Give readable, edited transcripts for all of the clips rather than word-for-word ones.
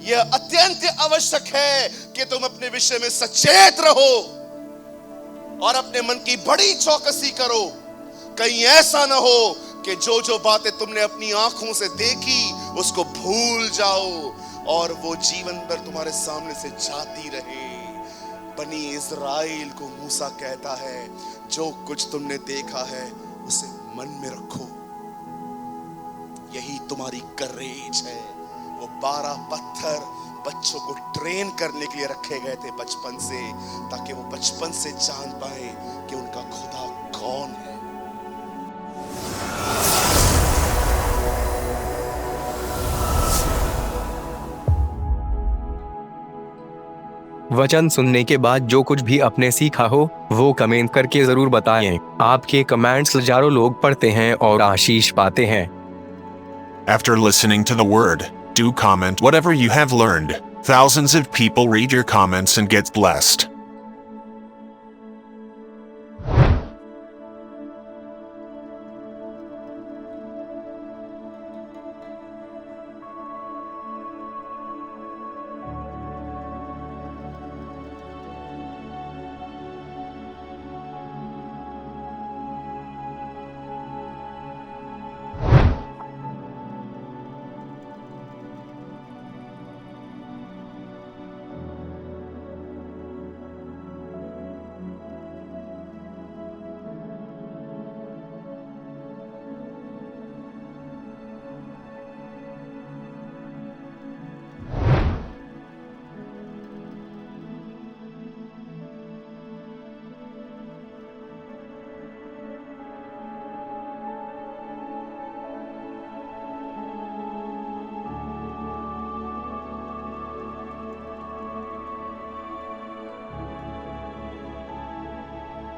यह अत्यंत आवश्यक है कि तुम अपने विषय में सचेत रहो और अपने मन की बड़ी चौकसी करो। कहीं ऐसा ना हो कि जो जो बातें तुमने अपनी आंखों से देखी उसको भूल जाओ और वो जीवन भर तुम्हारे सामने से जाती रहे। बनी इज़राइल को मूसा कहता है, जो कुछ तुमने देखा है उसे मन में रखो। यही तुम्हारी करेज है। वो 12 पत्थर बच्चों को ट्रेन करने के लिए रखे गए थे बचपन से, ताकि वो बचपन से जान पाए कि उनका खुदा कौन है। वचन सुनने के बाद जो कुछ भी आपने सीखा हो वो कमेंट करके जरूर बताएं। आपके कमेंट्स हजारों लोग पढ़ते हैं और आशीष पाते हैं। After listening to the word, do comment whatever you have learned. Thousands of people read your comments and get blessed.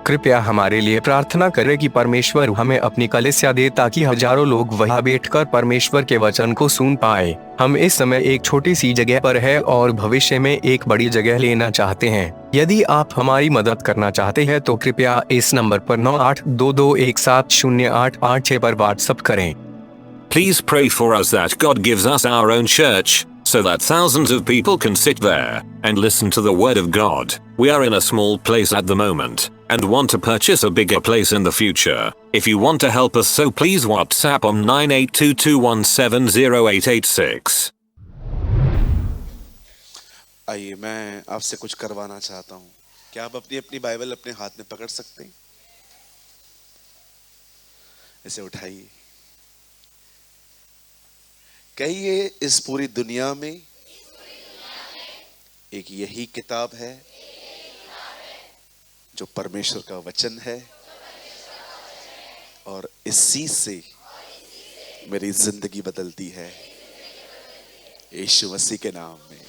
कृपया हमारे लिए प्रार्थना करें कि परमेश्वर हमें अपनी कलीसिया दे ताकि हजारों लोग वहां बैठकर परमेश्वर के वचन को सुन पाए। हम इस समय एक छोटी सी जगह पर है और भविष्य में एक बड़ी जगह लेना चाहते हैं। यदि आप हमारी मदद करना चाहते हैं तो कृपया इस नंबर पर 9822170886 पर व्हाट्सएप करें। Please pray for us that God gives us our own church, so that thousands of people can sit there and listen to the word of God. We are in a small place at the moment and want to purchase a bigger place in the future. If you want to help us, so please WhatsApp on 9822170886. आइए, मैं आपसे कुछ करवाना चाहता हूं। क्या आप अपनी अपनी बाइबल अपने हाथ में पकड़ सकते हैं? इसे उठाइए। कहिए, इस पूरी दुनिया में एक यही किताब है जो परमेश्वर का वचन है और इसी से मेरी जिंदगी बदलती है। यीशु मसीह के नाम में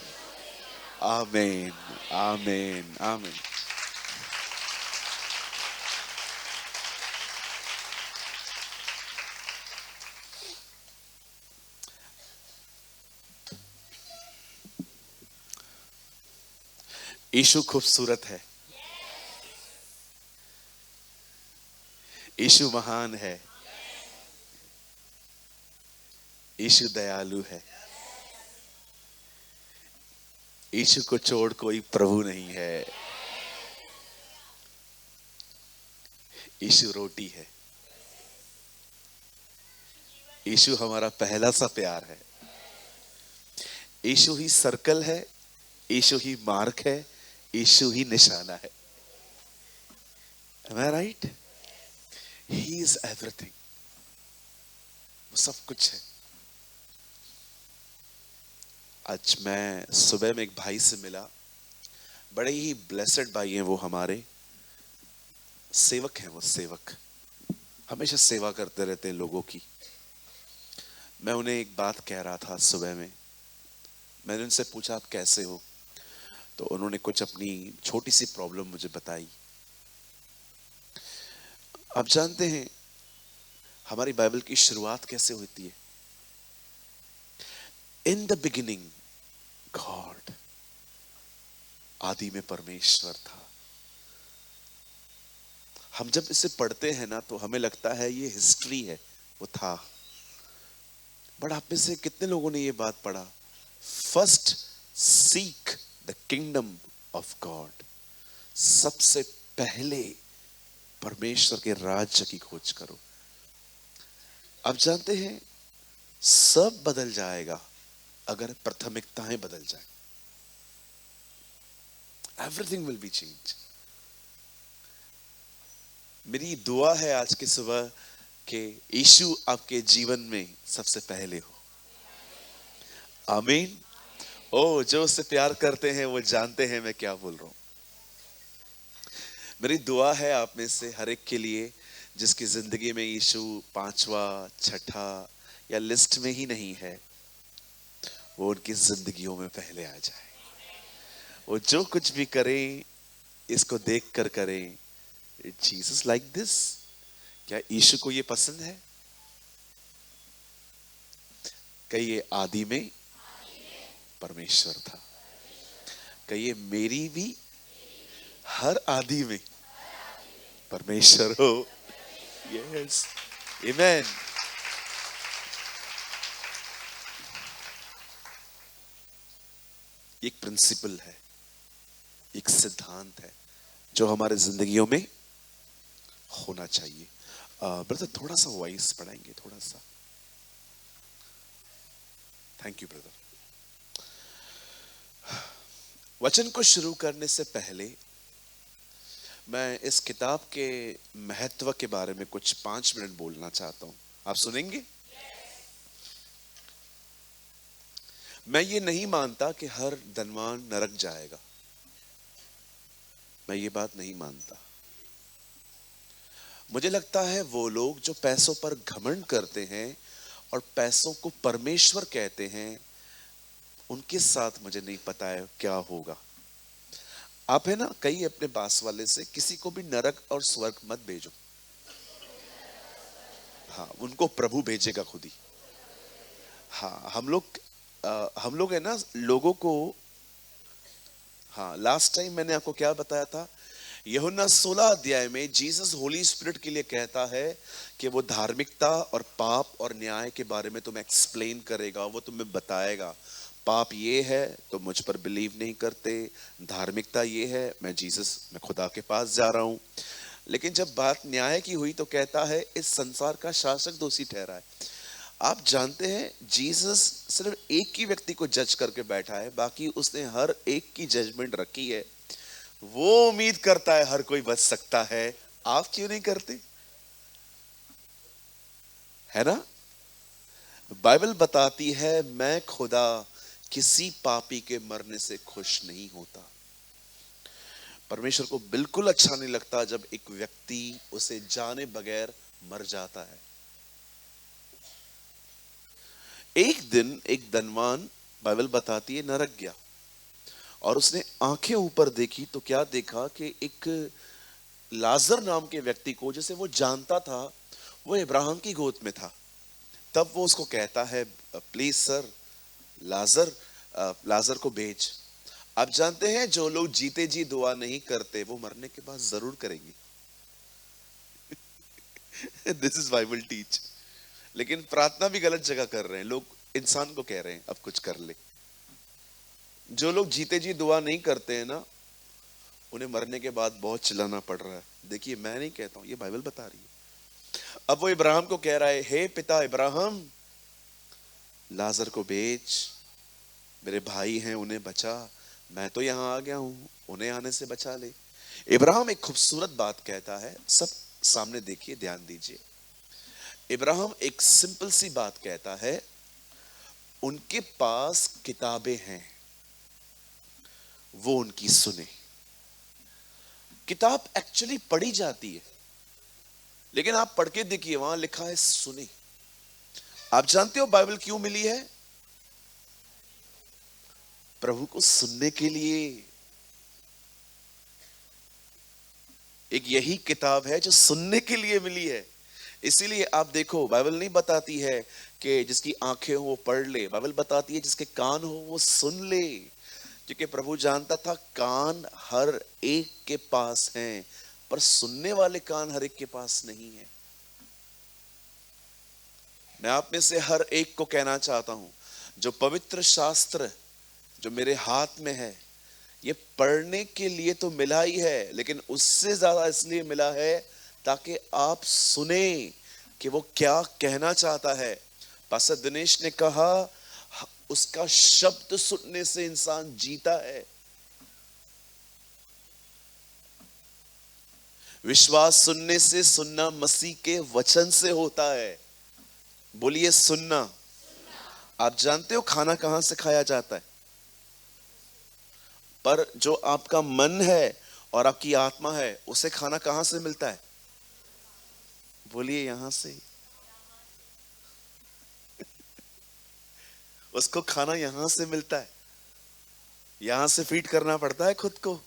आमीन, आमीन, आमीन। यीशु खूबसूरत है, यीशु महान है, यीशु दयालु है। यीशु को छोड़ कोई प्रभु नहीं है। यीशु रोटी है। यीशु हमारा पहला सा प्यार है। यीशु ही सर्कल है, यीशु ही मार्क है, यीशु ही निशाना है। Am I right? He is everything. वो सब कुछ है। आज मैं सुबह में एक भाई से मिला, बड़े ही ब्लेसेड भाई हैं वो, हमारे सेवक हैं। वो सेवक हमेशा सेवा करते रहते हैं लोगों की। मैं उन्हें एक बात कह रहा था सुबह में। मैंने उनसे पूछा, आप कैसे हो? तो उन्होंने कुछ अपनी छोटी सी प्रॉब्लम मुझे बताई। आप जानते हैं हमारी बाइबल की शुरुआत कैसे होती है? इन द बिगिनिंग गॉड, आदि में परमेश्वर था। हम जब इसे पढ़ते हैं ना तो हमें लगता है ये हिस्ट्री है, वो था। बट आप में से कितने लोगों ने ये बात पढ़ा? First seek the kingdom of God, सबसे पहले परमेश्वर के राज्य की खोज करो। आप जानते हैं सब बदल जाएगा अगर प्राथमिकताएं बदल जाए। Everything will be change. मेरी दुआ है आज की सुबह कि यीशु आपके जीवन में सबसे पहले हो। आमीन। ओ, जो उससे प्यार करते हैं वो जानते हैं मैं क्या बोल रहा हूं। मेरी दुआ है आप में से हर एक के लिए जिसकी जिंदगी में यीशु पांचवा, छठा या लिस्ट में ही नहीं है, वो उनकी जिंदगियों में पहले आ जाए। वो जो कुछ भी करें इसको देख कर करें, जीसस लाइक दिस। क्या यीशु को ये पसंद है? कहिए आदि में परमेश्वर था। कहिए मेरी भी हर आदि में परमेश्वर हो। यस, आमेन। एक प्रिंसिपल है, एक सिद्धांत है जो हमारे जिंदगियों में होना चाहिए। ब्रदर थोड़ा सा वॉइस बढ़ाएंगे, थोड़ा सा। Thank you brother. वचन को शुरू करने से पहले मैं इस किताब के महत्व के बारे में कुछ 5 मिनट बोलना चाहता हूं। आप सुनेंगे? मैं ये नहीं मानता कि हर धनवान नरक जाएगा, मैं ये बात नहीं मानता। मुझे लगता है वो लोग जो पैसों पर घमंड करते हैं और पैसों को परमेश्वर कहते हैं, उनके साथ मुझे नहीं पता है क्या होगा। आप है ना, कहीं अपने पास वाले से किसी को भी नरक और स्वर्ग मत भेजो। हाँ, उनको प्रभु भेजेगा खुद ही। हाँ, हम लोग है ना लोगों को, हाँ लास्ट टाइम मैंने आपको क्या बताया था, यूहन्ना 16 अध्याय में जीसस होली स्पिरिट के लिए कहता है कि वो धार्मिकता और पाप और न्याय के बारे में तुम्हें एक्सप्लेन करेगा, वो तुम्हें बताएगा। पाप ये है तो मुझ पर बिलीव नहीं करते, धार्मिकता ये है मैं खुदा के पास जा रहा हूं। लेकिन जब बात न्याय की हुई तो कहता है इस संसार का शासक दोषी ठहरा है। आप जानते हैं जीसस सिर्फ एक ही व्यक्ति को जज करके बैठा है, बाकी उसने हर एक की जजमेंट रखी है। वो उम्मीद करता है हर कोई बच सकता है। आप क्यों नहीं करते? है ना? बाइबल बताती है मैं खुदा किसी पापी के मरने से खुश नहीं होता। परमेश्वर को बिल्कुल अच्छा नहीं लगता जब एक व्यक्ति उसे जाने बगैर मर जाता है। एक दिन एक धनवान, बाइबल बताती है, नरक गया और उसने आंखें ऊपर देखी तो क्या देखा कि एक लाजर नाम के व्यक्ति को, जैसे वो जानता था, वो इब्राहिम की गोद में था। तब वो उसको कहता है प्लीज सर, लाजर को भेज। आप जानते हैं जो लोग जीते जी दुआ नहीं करते वो मरने के बाद जरूर करेंगे। This is Bible teach. लेकिन प्रार्थना भी गलत जगह कर रहे हैं लोग, इंसान को कह रहे हैं अब कुछ कर ले। जो लोग जीते जी दुआ नहीं करते हैं ना, उन्हें मरने के बाद बहुत चिल्लाना पड़ रहा है। देखिए मैं नहीं कहता हूं, ये बाइबल बता रही है। अब वो इब्राहिम को कह रहा है, हे पिता इब्राहिम, लाजर को भेज, मेरे भाई हैं उन्हें बचा, मैं तो यहां आ गया हूं, उन्हें आने से बचा ले। इब्राहिम एक खूबसूरत बात कहता है, सब सामने देखिए, ध्यान दीजिए। इब्राहिम एक सिंपल सी बात कहता है, उनके पास किताबें हैं, वो उनकी सुने। किताब एक्चुअली पढ़ी जाती है, लेकिन आप पढ़ के देखिए वहां लिखा है सुने। आप जानते हो बाइबल क्यों मिली है? प्रभु को सुनने के लिए। एक यही किताब है जो सुनने के लिए मिली है। इसीलिए आप देखो, बाइबल नहीं बताती है कि जिसकी आंखें हो वो पढ़ ले, बाइबल बताती है जिसके कान हो वो सुन ले। क्योंकि प्रभु जानता था कान हर एक के पास हैं, पर सुनने वाले कान हर एक के पास नहीं है। मैं आप में से हर एक को कहना चाहता हूं, जो पवित्र शास्त्र जो मेरे हाथ में है, ये पढ़ने के लिए तो मिला ही है, लेकिन उससे ज्यादा इसलिए मिला है ताकि आप सुने कि वो क्या कहना चाहता है। पास्टर दिनेश ने कहा उसका शब्द सुनने से इंसान जीता है। विश्वास सुनने से, सुनना मसीह के वचन से होता है। बोलिए सुनना। आप जानते हो खाना कहां से खाया जाता है? पर जो आपका मन है और आपकी आत्मा है, उसे खाना कहां से मिलता है? बोलिए यहां से। उसको खाना यहां से मिलता है, यहां से फीड करना पड़ता है खुद को।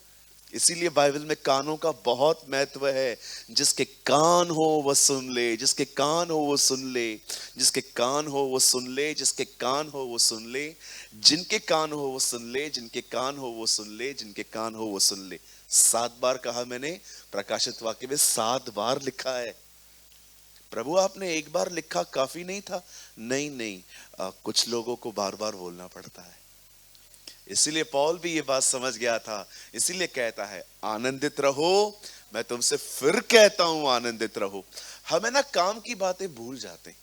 इसीलिए बाइबल में कानों का बहुत महत्व है। जिसके कान हो वह सुन ले, जिसके कान हो वो सुन ले, जिसके कान हो वो सुन ले, जिसके कान हो वो सुन ले, जिनके कान हो वो सुन ले, जिनके कान हो वो सुन ले, जिनके कान हो वो सुन ले। 7 बार कहा मैंने, प्रकाशित वाक्य में 7 बार लिखा है। प्रभु आपने एक बार लिखा काफी नहीं था? नहीं, कुछ लोगों को बार बार बोलना पड़ता है। इसीलिए पौल भी ये बात समझ गया था, इसीलिए कहता है आनंदित रहो। मैं तुमसे फिर कहता हूं आनंदित रहो। हमें ना काम की बातें भूल जाते।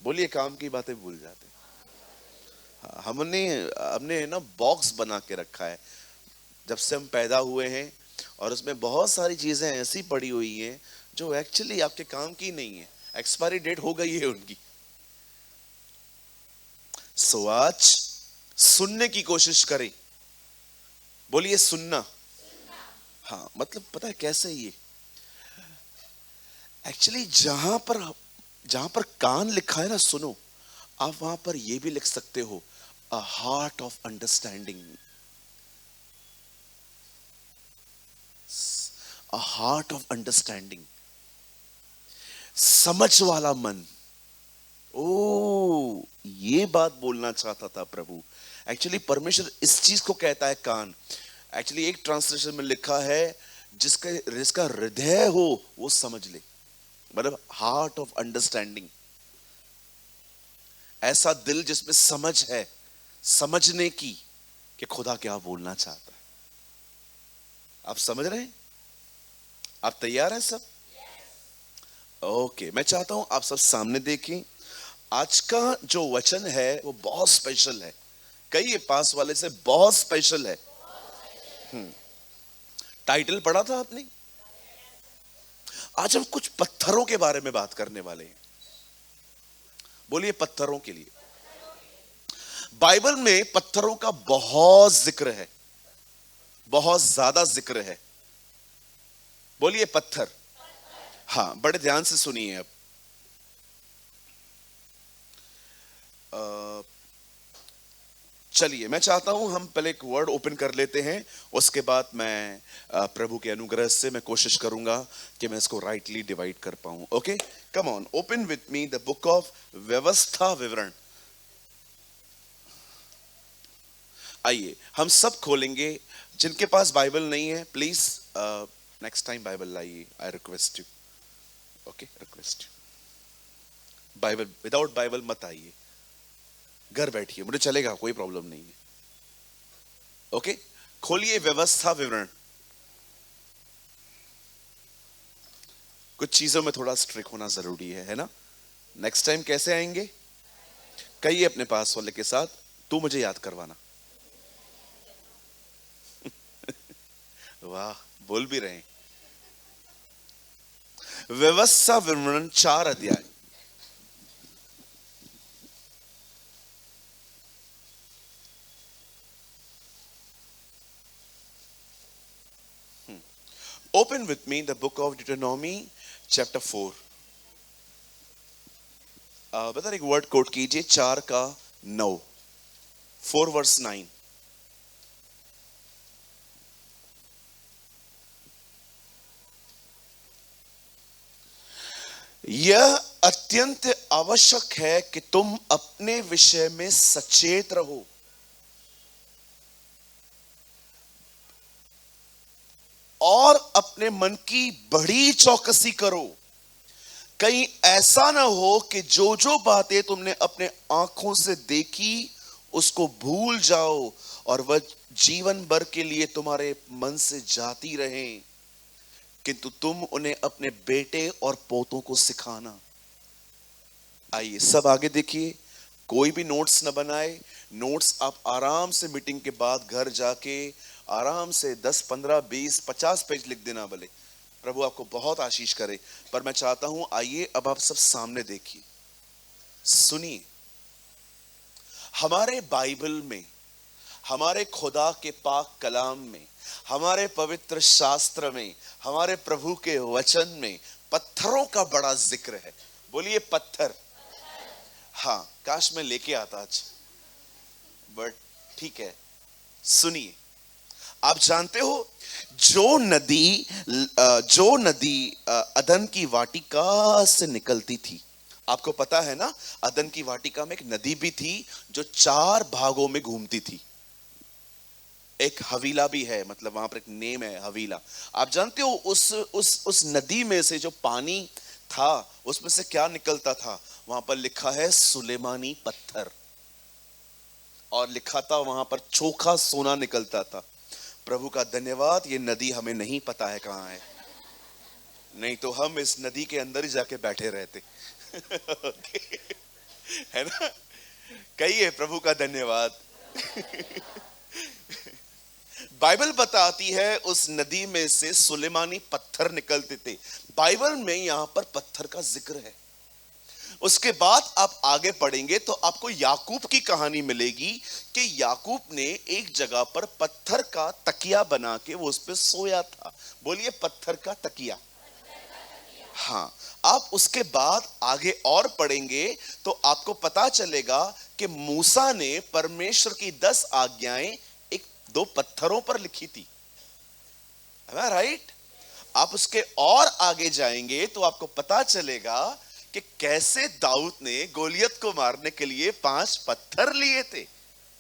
बोलिए काम की बातें भूल जाते। हमने ना बॉक्स बना के रखा है जब से हम पैदा हुए हैं, और उसमें बहुत सारी चीजें ऐसी पड़ी हुई हैं जो एक्चुअली आपके काम की नहीं है, एक्सपायरी डेट हो गई है उनकी। सो आज सुनने की कोशिश करें। बोलिए सुनना। हाँ, मतलब पता है कैसे? ये एक्चुअली जहां पर कान लिखा है ना सुनो, आप वहां पर ये भी लिख सकते हो a heart of understanding. A heart of understanding, समझ वाला मन। ओ, ये बात बोलना चाहता था प्रभु। एक्चुअली परमेश्वर इस चीज को कहता है कान। एक्चुअली एक ट्रांसलेशन में लिखा है जिसका हृदय हो वो समझ ले, मतलब हार्ट ऑफ अंडरस्टैंडिंग। ऐसा दिल जिसमें समझ है, समझने की कि खुदा क्या बोलना चाहता है। आप समझ रहे हैं? आप तैयार हैं सब? ओके, मैं चाहता हूं आप सब सामने देखें। आज का जो वचन है वो बहुत स्पेशल है। कई पास वाले से बहुत स्पेशल है। टाइटल पढ़ा था आपने? आज हम कुछ पत्थरों के बारे में बात करने वाले हैं। बोलिए पत्थरों के लिए। बाइबल में पत्थरों का बहुत जिक्र है, बहुत ज्यादा जिक्र है। बोलिए पत्थर। हाँ, बड़े ध्यान से सुनिए। अब चलिए, मैं चाहता हूं हम पहले एक वर्ड ओपन कर लेते हैं, उसके बाद मैं प्रभु के अनुग्रह से मैं कोशिश करूंगा कि मैं इसको राइटली डिवाइड कर पाऊं। Okay, come on, open with me the book of व्यवस्था विवरण। आइए हम सब खोलेंगे। जिनके पास बाइबल नहीं है प्लीज नेक्स्ट टाइम बाइबल लाइए, I request you. Okay, request. Bible, without Bible मत आइए, घर बैठिए, मुझे चलेगा, कोई प्रॉब्लम नहीं है। ओके, खोलिए व्यवस्था विवरण। कुछ चीजों में थोड़ा स्ट्रिक्ट होना जरूरी है ना? नेक्स्ट टाइम कैसे आएंगे? कहिए अपने पास वाले के साथ, तू मुझे याद करवाना। वाह, बोल भी रहे हैं। व्यवस्था विवरण 4 अध्याय। Open with me the book of Deuteronomy chapter 4। बता एक वर्ड कोट कीजिए, 4 का 9, 4 verse 9। यह अत्यंत आवश्यक है कि तुम अपने विषय में सचेत रहो। और अपने मन की बड़ी चौकसी करो, कहीं ऐसा ना हो कि जो जो बातें तुमने अपने आंखों से देखी उसको भूल जाओ और वह जीवन भर के लिए तुम्हारे मन से जाती रहे, किंतु तुम उन्हें अपने बेटे और पोतों को सिखाना। आइए सब आगे देखिए, कोई भी नोट्स न बनाए। नोट्स आप आराम से मीटिंग के बाद घर जाके आराम से 10, 15, 20, 50 पेज लिख देना भले, प्रभु आपको बहुत आशीष करे। पर मैं चाहता हूं, आइए अब आप सब सामने देखिए, सुनिए। हमारे बाइबल में, हमारे खुदा के पाक कलाम में, हमारे पवित्र शास्त्र में, हमारे प्रभु के वचन में पत्थरों का बड़ा जिक्र है। बोलिए पत्थर। हाँ, काश मैं लेके आता आज, बट ठीक है। सुनिए, आप जानते हो जो नदी अदन की वाटिका से निकलती थी, आपको पता है ना, अदन की वाटिका में एक नदी भी थी जो 4 भागों में घूमती थी। एक हवीला भी है, मतलब वहां पर एक नेम है हवीला। आप जानते हो उस नदी में से जो पानी था उसमें से क्या निकलता था? वहां पर लिखा है सुलेमानी पत्थर, और लिखा था वहां पर चोखा सोना निकलता था। प्रभु का धन्यवाद, ये नदी हमें नहीं पता है कहां है, नहीं तो हम इस नदी के अंदर ही जाके बैठे रहते। है ना? कहिए प्रभु का धन्यवाद। बाइबल बताती है उस नदी में से सुलेमानी पत्थर निकलते थे। बाइबल में यहां पर पत्थर का जिक्र है। उसके बाद आप आगे पढ़ेंगे तो आपको याकूब की कहानी मिलेगी कि याकूब ने एक जगह पर पत्थर का तकिया बना के वो उस पर सोया था। बोलिए पत्थर का तकिया। हाँ, आप उसके बाद आगे और पढ़ेंगे तो आपको पता चलेगा कि मूसा ने परमेश्वर की 10 आज्ञाएं 2 पत्थरों पर लिखी थी। राइट? आप उसके और आगे जाएंगे तो आपको पता चलेगा कि कैसे दाऊद ने गोलियत को मारने के लिए 5 पत्थर लिए थे।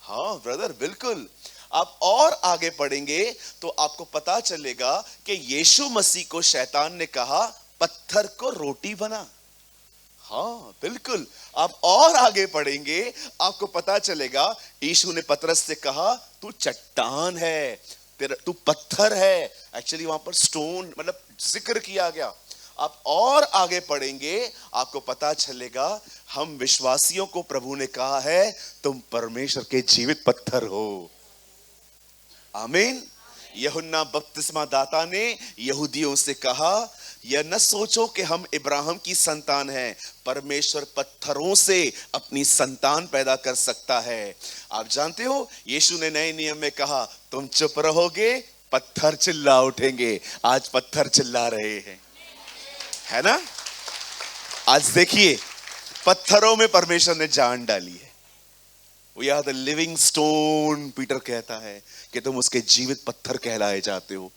हाँ ब्रदर, बिल्कुल। आप और आगे पढ़ेंगे तो आपको पता चलेगा कि यीशु मसीह को शैतान ने कहा पत्थर को रोटी बना। हाँ बिल्कुल। आप और आगे पढ़ेंगे, आपको पता चलेगा यीशु ने पतरस से कहा तू चट्टान है, तेरा तू पत्थर है। एक्चुअली वहां पर स्टोन मतलब जिक्र किया गया। आप और आगे पढ़ेंगे, आपको पता चलेगा हम विश्वासियों को प्रभु ने कहा है तुम परमेश्वर के जीवित पत्थर हो। आमीन। यूहन्ना बपतिस्मा दाता ने यहूदियों से कहा यह न सोचो कि हम इब्राहिम की संतान हैं, परमेश्वर पत्थरों से अपनी संतान पैदा कर सकता है। आप जानते हो यीशु ने नए नियम में कहा तुम चुप रहोगे पत्थर चिल्ला उठेंगे। आज पत्थर चिल्ला रहे हैं, है ना? आज देखिए पत्थरों में परमेश्वर ने जान डाली है। We are the living stone, Peter कहता है कि तुम उसके जीवित पत्थर कहलाए जाते हो।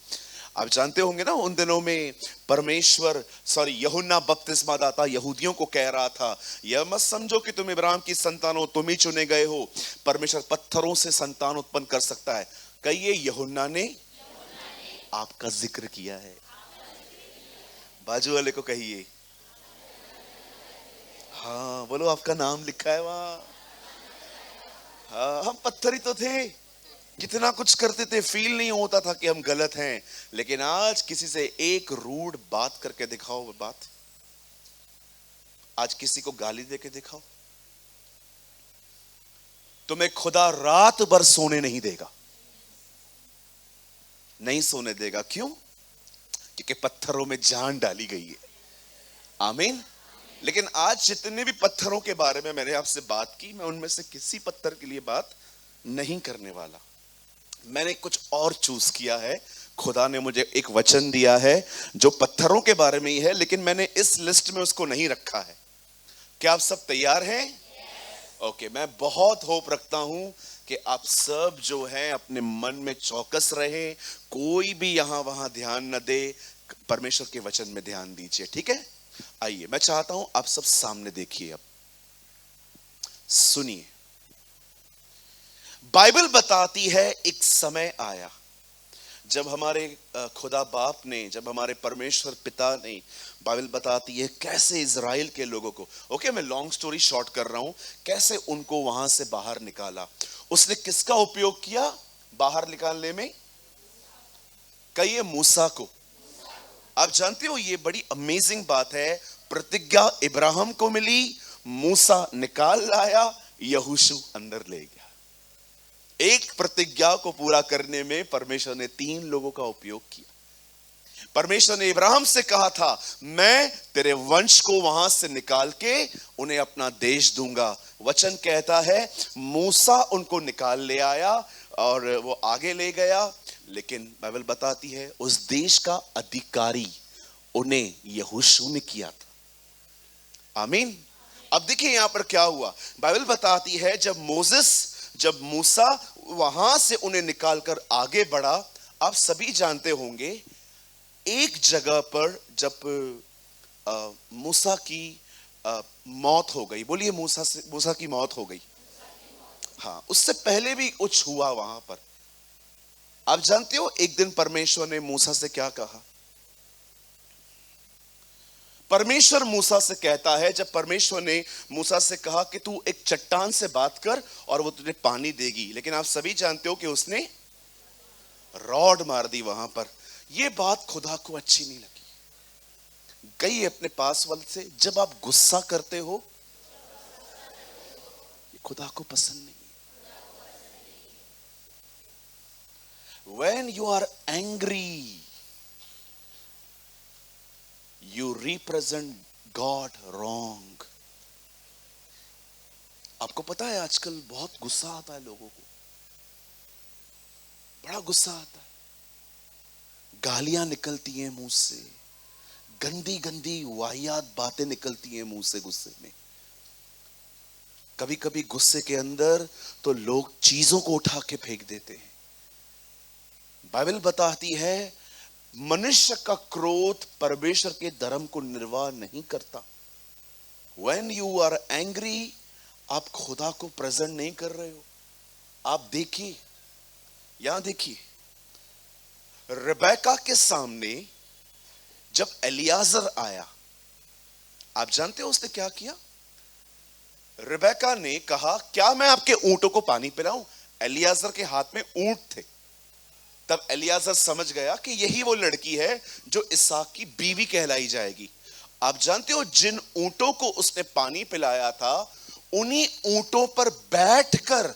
आप जानते होंगे ना उन दिनों में यूहन्ना बपतिस्मा दाता यहूदियों को कह रहा था यह मत समझो कि तुम इब्राहिम की संतान हो, तुम ही चुने गए हो, परमेश्वर पत्थरों से संतान उत्पन्न कर सकता है। कहिए यूहन्ना ने आपका जिक्र किया है। बाजू वाले को कहिए, हाँ बोलो आपका नाम लिखा है वहां। हाँ, हम पत्थर ही तो थे, कितना कुछ करते थे, फील नहीं होता था कि हम गलत हैं। लेकिन आज किसी से एक रूड बात करके दिखाओ, बात आज किसी को गाली देके दिखाओ, तुम्हें खुदा रात भर सोने नहीं देगा, नहीं सोने देगा। क्यों? क्योंकि पत्थरों में जान डाली गई है। आमीन। लेकिन आज जितने भी पत्थरों के बारे में मैंने आपसे बात की, मैं उनमें से किसी पत्थर के लिए बात नहीं करने वाला। मैंने कुछ और चूज किया है। खुदा ने मुझे एक वचन दिया है जो पत्थरों के बारे में ही है, लेकिन मैंने इस लिस्ट में उसको नहीं रखा है। क्या आप सब तैयार हैं? ओके, मैं बहुत होप रखता हूं कि आप सब जो हैं अपने मन में चौकस रहें, कोई भी यहां वहां ध्यान न दे, परमेश्वर के वचन में ध्यान दीजिए। ठीक है? आइए, मैं चाहता हूं आप सब सामने देखिए, अब सुनिए। बाइबल बताती है एक समय आया जब हमारे खुदा बाप ने, जब हमारे परमेश्वर पिता ने, बाइबल बताती है कैसे इजराइल के लोगों को, ओके मैं लॉन्ग स्टोरी शॉर्ट कर रहा हूं, कैसे उनको वहां से बाहर निकाला। उसने किसका उपयोग किया बाहर निकालने में? कहिए मूसा को। आप जानते हो ये बड़ी अमेजिंग बात है, प्रतिज्ञा इब्राहिम को मिली, मूसा निकाल लाया, यहोशू अंदर ले गया। एक प्रतिज्ञा को पूरा करने में परमेश्वर ने 3 लोगों का उपयोग किया। परमेश्वर ने इब्राहिम से कहा था मैं तेरे वंश को वहां से निकाल के उन्हें अपना देश दूंगा। वचन कहता है मूसा उनको निकाल ले आया और वो आगे ले गया, लेकिन बाइबल बताती है उस देश का अधिकारी उन्हें यहोशू ने किया था। आमीन। अब देखिए यहां पर क्या हुआ, बाइबल बताती है जब मूसा वहां से उन्हें निकालकर आगे बढ़ा, आप सभी जानते होंगे एक जगह पर जब मूसा की मौत हो गई, बोलिए मूसा की मौत हो गई। हाँ, उससे पहले भी कुछ हुआ वहां पर। आप जानते हो एक दिन परमेश्वर ने मूसा से क्या कहा? परमेश्वर मूसा से कहता है, जब परमेश्वर ने मूसा से कहा कि तू एक चट्टान से बात कर और वो तुझे पानी देगी, लेकिन आप सभी जानते हो कि उसने रॉड मार दी वहां पर। यह बात खुदा को अच्छी नहीं लगी, गई अपने पास वाले से। जब आप गुस्सा करते हो ये खुदा को पसंद नहीं। When you are angry, you represent God wrong. आपको पता है आजकल बहुत गुस्सा आता है लोगों को, बड़ा गुस्सा आता है, गालियां निकलती हैं मुंह से, गंदी गंदी वाहियात बातें निकलती हैं मुंह से गुस्से में। कभी कभी गुस्से के अंदर तो लोग चीजों को उठा के फेंक देते हैं। बाइबल बताती है मनुष्य का क्रोध परमेश्वर के धर्म को निर्वाह नहीं करता। When you are angry, आप खुदा को प्रेजेंट नहीं कर रहे हो। आप देखिए, यहां देखिए, रिबेका के सामने जब एलियाजर आया, आप जानते हो उसने क्या किया? रिबेका ने कहा क्या मैं आपके ऊंटों को पानी पिलाऊं? एलियाजर के हाथ में ऊंट थे। तब एलियाजर समझ गया कि यही वो लड़की है जो इसहाक की बीवी कहलाई जाएगी। आप जानते हो जिन ऊंटों को उसने पानी पिलाया था, उन्हीं ऊंटों पर बैठकर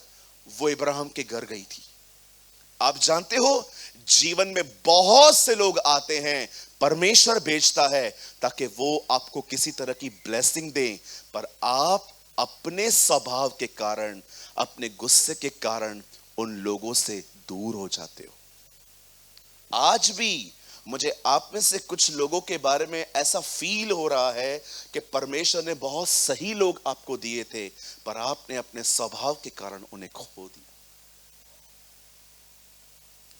वो इब्राहिम के घर गई थी। आप जानते हो जीवन में बहुत से लोग आते हैं, परमेश्वर भेजता है ताकि वो आपको किसी तरह की ब्लेसिंग दें, पर आप अपने स्वभाव के कारण, अपने गुस्से के कारण उन लोगों से दूर हो जाते हो। आज भी मुझे आप में से कुछ लोगों के बारे में ऐसा फील हो रहा है कि परमेश्वर ने बहुत सही लोग आपको दिए थे, पर आपने अपने स्वभाव के कारण उन्हें खो दिया।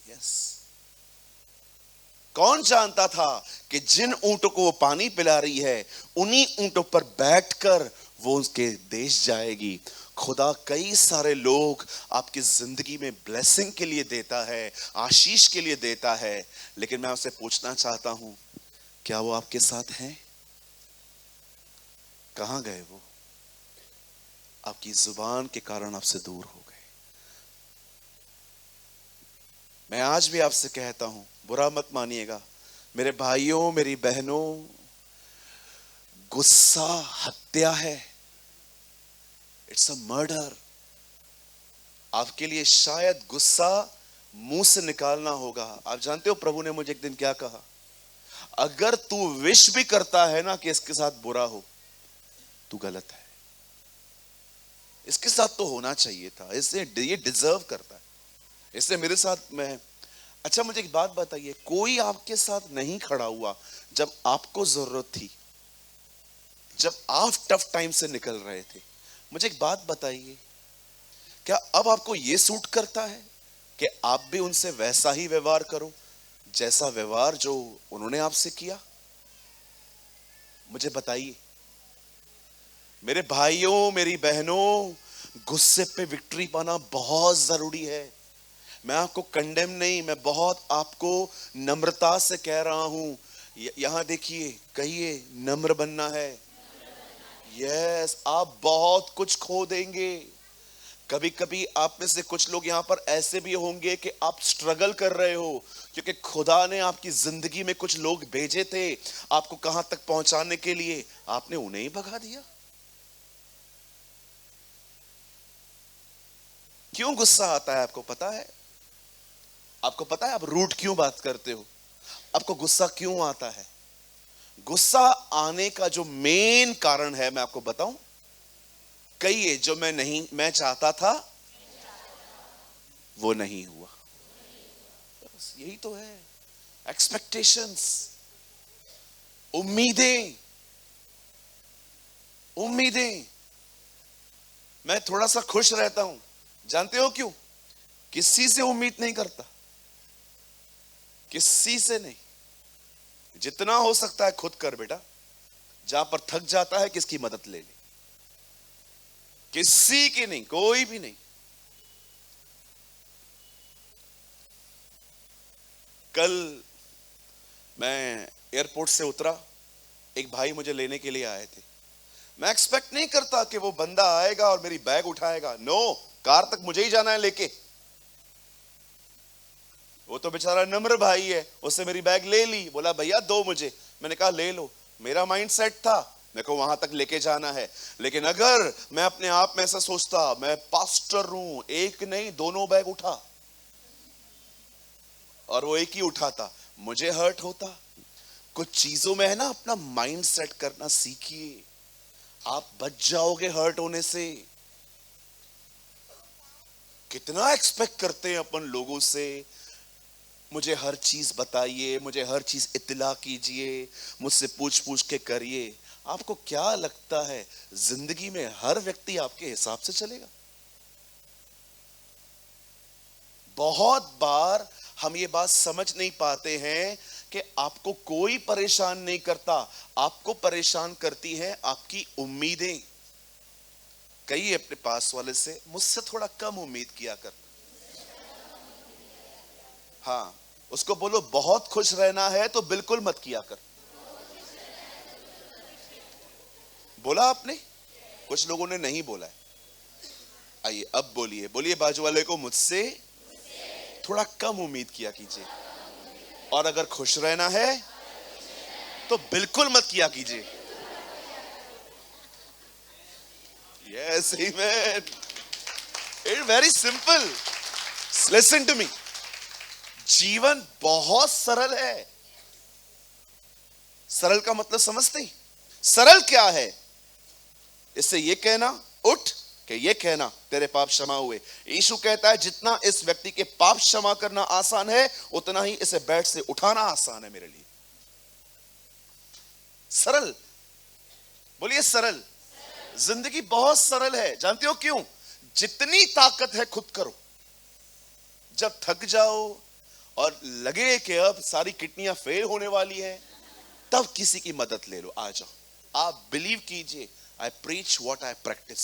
यस, कौन जानता था कि जिन ऊंटों को वो पानी पिला रही है, उन्हीं ऊंटों पर बैठकर वो उसके देश जाएगी। खुदा कई सारे लोग आपकी जिंदगी में ब्लेसिंग के लिए देता है, आशीष के लिए देता है, लेकिन मैं आपसे पूछना चाहता हूं, क्या वो आपके साथ हैं? कहां गए वो? आपकी जुबान के कारण आपसे दूर हो गए। मैं आज भी आपसे कहता हूं, बुरा मत मानिएगा मेरे भाइयों, मेरी बहनों, गुस्सा हत्या है। It's a murder. आपके लिए शायद गुस्सा मुंह से निकालना होगा। आप जानते हो प्रभु ने मुझे एक दिन क्या कहा? अगर तू विश भी करता है ना कि इसके साथ बुरा हो, तू गलत है। इसके साथ तो होना चाहिए था, इससे ये डिजर्व करता है, इससे मेरे साथ में। अच्छा मुझे एक बात बताइए, कोई आपके साथ नहीं खड़ा हुआ जब आपको जरूरत थी, जब आप टफ टाइम से निकल रहे थे? मुझे एक बात बताइए, क्या अब आपको यह सूट करता है कि आप भी उनसे वैसा ही व्यवहार करो जैसा व्यवहार जो उन्होंने आपसे किया? मुझे बताइए मेरे भाइयों, मेरी बहनों, गुस्से पे विक्ट्री पाना बहुत जरूरी है। मैं आपको कंडेम नहीं, मैं बहुत आपको नम्रता से कह रहा हूं। यहां देखिए, कहिए नम्र बनना है। यस, आप बहुत कुछ खो देंगे। कभी कभी आप में से कुछ लोग यहां पर ऐसे भी होंगे कि आप स्ट्रगल कर रहे हो, क्योंकि खुदा ने आपकी जिंदगी में कुछ लोग भेजे थे आपको कहां तक पहुंचाने के लिए, आपने उन्हें ही भगा दिया। क्यों गुस्सा आता है आपको पता है? आपको पता है आप रूट क्यों बात करते हो? आपको गुस्सा क्यों आता है? गुस्सा आने का जो मेन कारण है मैं आपको बताऊं, कहिए, जो मैं चाहता था वो नहीं हुआ। बस यही तो है। एक्सपेक्टेशंस, उम्मीदें। मैं थोड़ा सा खुश रहता हूं, जानते हो क्यों? किसी से उम्मीद नहीं करता, किसी से नहीं। जितना हो सकता है खुद कर बेटा। जहां पर थक जाता है किसकी मदद ले ले, किसी की नहीं, कोई भी नहीं। कल मैं एयरपोर्ट से उतरा, एक भाई मुझे लेने के लिए आए थे। मैं एक्सपेक्ट नहीं करता कि वो बंदा आएगा और मेरी बैग उठाएगा। नो, कार तक मुझे ही जाना है लेके। वो तो बेचारा नम्र भाई है, उससे मेरी बैग ले ली, बोला भैया दो मुझे। मैंने कहा ले लो। मेरा माइंड सेट था मेरे को वहां तक लेके जाना है। लेकिन अगर मैं अपने आप में ऐसा सोचता, मैं पास्टर हूं, एक नहीं दोनों बैग उठा, और वो एक ही उठाता, मुझे हर्ट होता। कुछ चीजों में है ना, अपना माइंड सेट करना सीखिए, आप बच जाओगे हर्ट होने से। कितना एक्सपेक्ट करते हैं अपन लोगों से, मुझे हर चीज बताइए, मुझे हर चीज इत्तला कीजिए, मुझसे पूछ पूछ के करिए। आपको क्या लगता है जिंदगी में हर व्यक्ति आपके हिसाब से चलेगा? बहुत बार हम ये बात समझ नहीं पाते हैं कि आपको कोई परेशान नहीं करता, आपको परेशान करती हैं आपकी उम्मीदें। कहिए अपने पास वाले से, मुझसे थोड़ा कम उम्मीद किया कर। हाँ, उसको बोलो बहुत खुश रहना है तो बिल्कुल मत किया कर। बोला आपने? कुछ लोगों ने नहीं बोला है। आइए अब बोलिए, बोलिए बाजू वाले को, मुझसे थोड़ा कम उम्मीद किया कीजिए, और अगर खुश रहना है तो बिल्कुल मत किया कीजिए। Yes, amen. It's very simple. Listen to me, जीवन बहुत सरल है। सरल का मतलब समझते? सरल क्या है? इससे ये कहना उठ, कि ये कहना तेरे पाप क्षमा हुए। यीशु कहता है जितना इस व्यक्ति के पाप क्षमा करना आसान है, उतना ही इसे बेड से उठाना आसान है मेरे लिए। सरल, बोलिए सरल। जिंदगी बहुत सरल है। जानते हो क्यों? जितनी ताकत है खुद करो। जब थक जाओ और लगे कि अब सारी किडनियां फेल होने वाली है, तब किसी की मदद ले लो, आ जाओ। आप बिलीव कीजिए, आई प्रीच व्हाट आई प्रैक्टिस।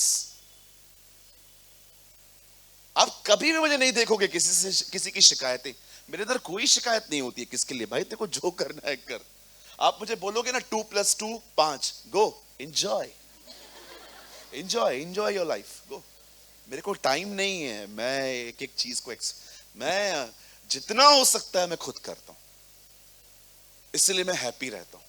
आप कभी भी मुझे नहीं देखोगे किसी की शिकायतें। मेरे अंदर कोई शिकायत नहीं होती है किसके लिए। भाई देखो, जो करना है कर। आप मुझे बोलोगे ना 2 + 2 5, गो एंजॉय योर लाइफ, गो। मेरे को टाइम नहीं है, मैं एक एक चीज को मैं जितना हो सकता है मैं खुद करता हूं, इसलिए मैं हैप्पी रहता हूं।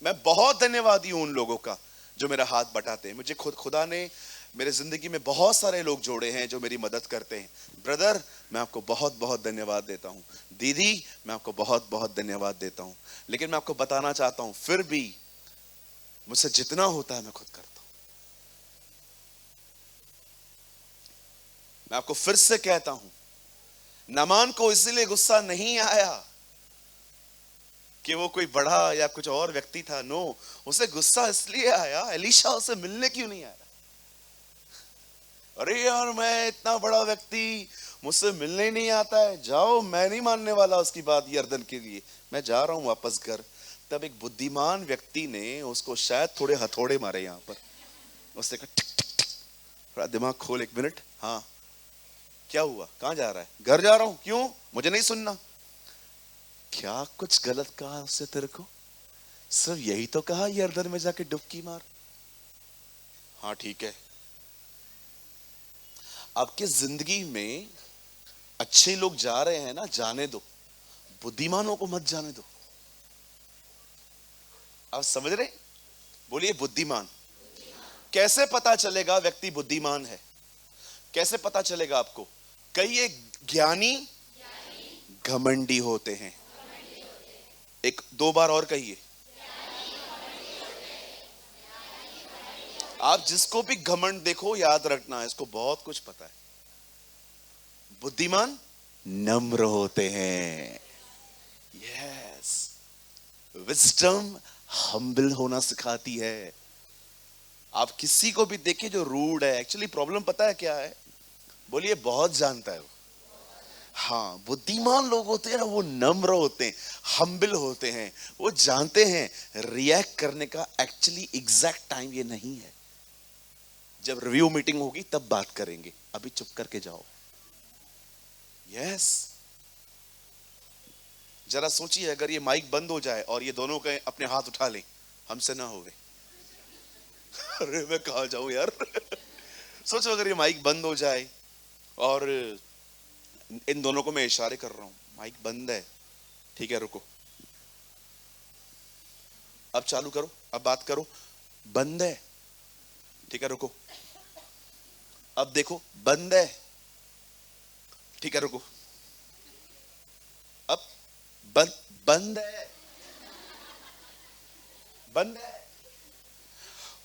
मैं बहुत धन्यवादी हूं उन लोगों का जो मेरा हाथ बटाते हैं। मुझे खुदा ने मेरे जिंदगी में बहुत सारे लोग जोड़े हैं जो मेरी मदद करते हैं। ब्रदर, मैं आपको बहुत बहुत धन्यवाद देता हूं। दीदी, मैं आपको बहुत बहुत धन्यवाद देता हूं। लेकिन मैं आपको बताना चाहता हूं, फिर भी मुझसे जितना होता है मैं खुद करता हूं। मैं आपको फिर से कहता हूं, नामान को इसलिए गुस्सा नहीं आया कि वो कोई बड़ा या कुछ और व्यक्ति था। नो, उसे गुस्सा इसलिए आया, एलीशा उसे मिलने क्यों नहीं आया? अरे यार, मैं इतना बड़ा व्यक्ति, मुझसे मिलने ही नहीं आता है। जाओ, मैं नहीं मानने वाला उसकी बात यर्दन के लिए, मैं जा रहा हूं वापस घर। तब एक बुद्धिमान व्यक्ति ने उसको शायद थोड़े हथौड़े मारे यहां पर। उसने कहा टिक टिक टिक, थोड़ा दिमाग खोल, 1 मिनट। हाँ, क्या हुआ? कहां जा रहा है? घर जा रहा हूं। क्यों? मुझे नहीं सुनना। क्या कुछ गलत कहा उससे तेरे को? सिर्फ यही तो कहा यर्दन में जाके डुबकी मार। हाँ ठीक है। आपके जिंदगी में अच्छे लोग जा रहे हैं ना, जाने दो, बुद्धिमानों को मत जाने दो। आप समझ रहे? बोलिए बुद्धिमान। कैसे पता चलेगा व्यक्ति बुद्धिमान है? कैसे पता चलेगा आपको? कई ज्ञानी घमंडी होते हैं। 1-2 बार और कहिए। आप जिसको भी घमंड देखो, याद रखना इसको बहुत कुछ पता है। बुद्धिमान नम्र होते हैं। यस, विजडम हम्बल होना सिखाती है। आप किसी को भी देखिए जो रूड है, एक्चुअली प्रॉब्लम पता है क्या है? बोलिए बहुत जानता है वो। हाँ, बुद्धिमान लोग होते हैं ना, वो नम्र होते हैं, हम्बल होते हैं। वो जानते हैं रिएक्ट करने का एक्चुअली एग्जैक्ट टाइम ये नहीं है। जब रिव्यू मीटिंग होगी तब बात करेंगे, अभी चुप करके जाओ। यस, जरा सोचिए अगर ये माइक बंद हो जाए और ये दोनों के अपने हाथ उठा लें, हमसे ना होवे। अरे मैं कहां जाऊं यार। सोचो अगर ये माइक बंद हो जाए और इन दोनों को मैं इशारे कर रहा हूं, माइक बंद है, ठीक है रुको, अब चालू करो, अब बात करो, बंद है, ठीक है रुको, अब देखो बंद है, ठीक है रुको, अब बंद है, बंद है।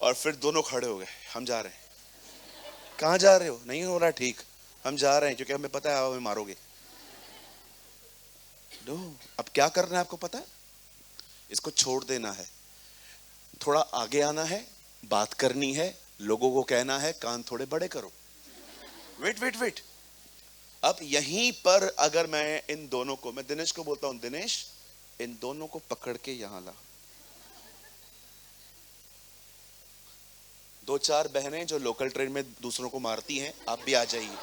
और फिर दोनों खड़े हो गए, हम जा रहे हैं। कहां जा रहे हो? नहीं हो रहा ठीक, हम जा रहे हैं क्योंकि हमें पता है हमें मारोगे। नो, अब क्या करना है आपको पता है? इसको छोड़ देना है, थोड़ा आगे आना है, बात करनी है, लोगों को कहना है कान थोड़े बड़े करो। वेट, अब यहीं पर अगर मैं इन दोनों को, मैं दिनेश को बोलता हूं, दिनेश इन दोनों को पकड़ के यहां ला। 2-4 बहनें जो लोकल ट्रेन में दूसरों को मारती हैं, आप भी आ जाइए।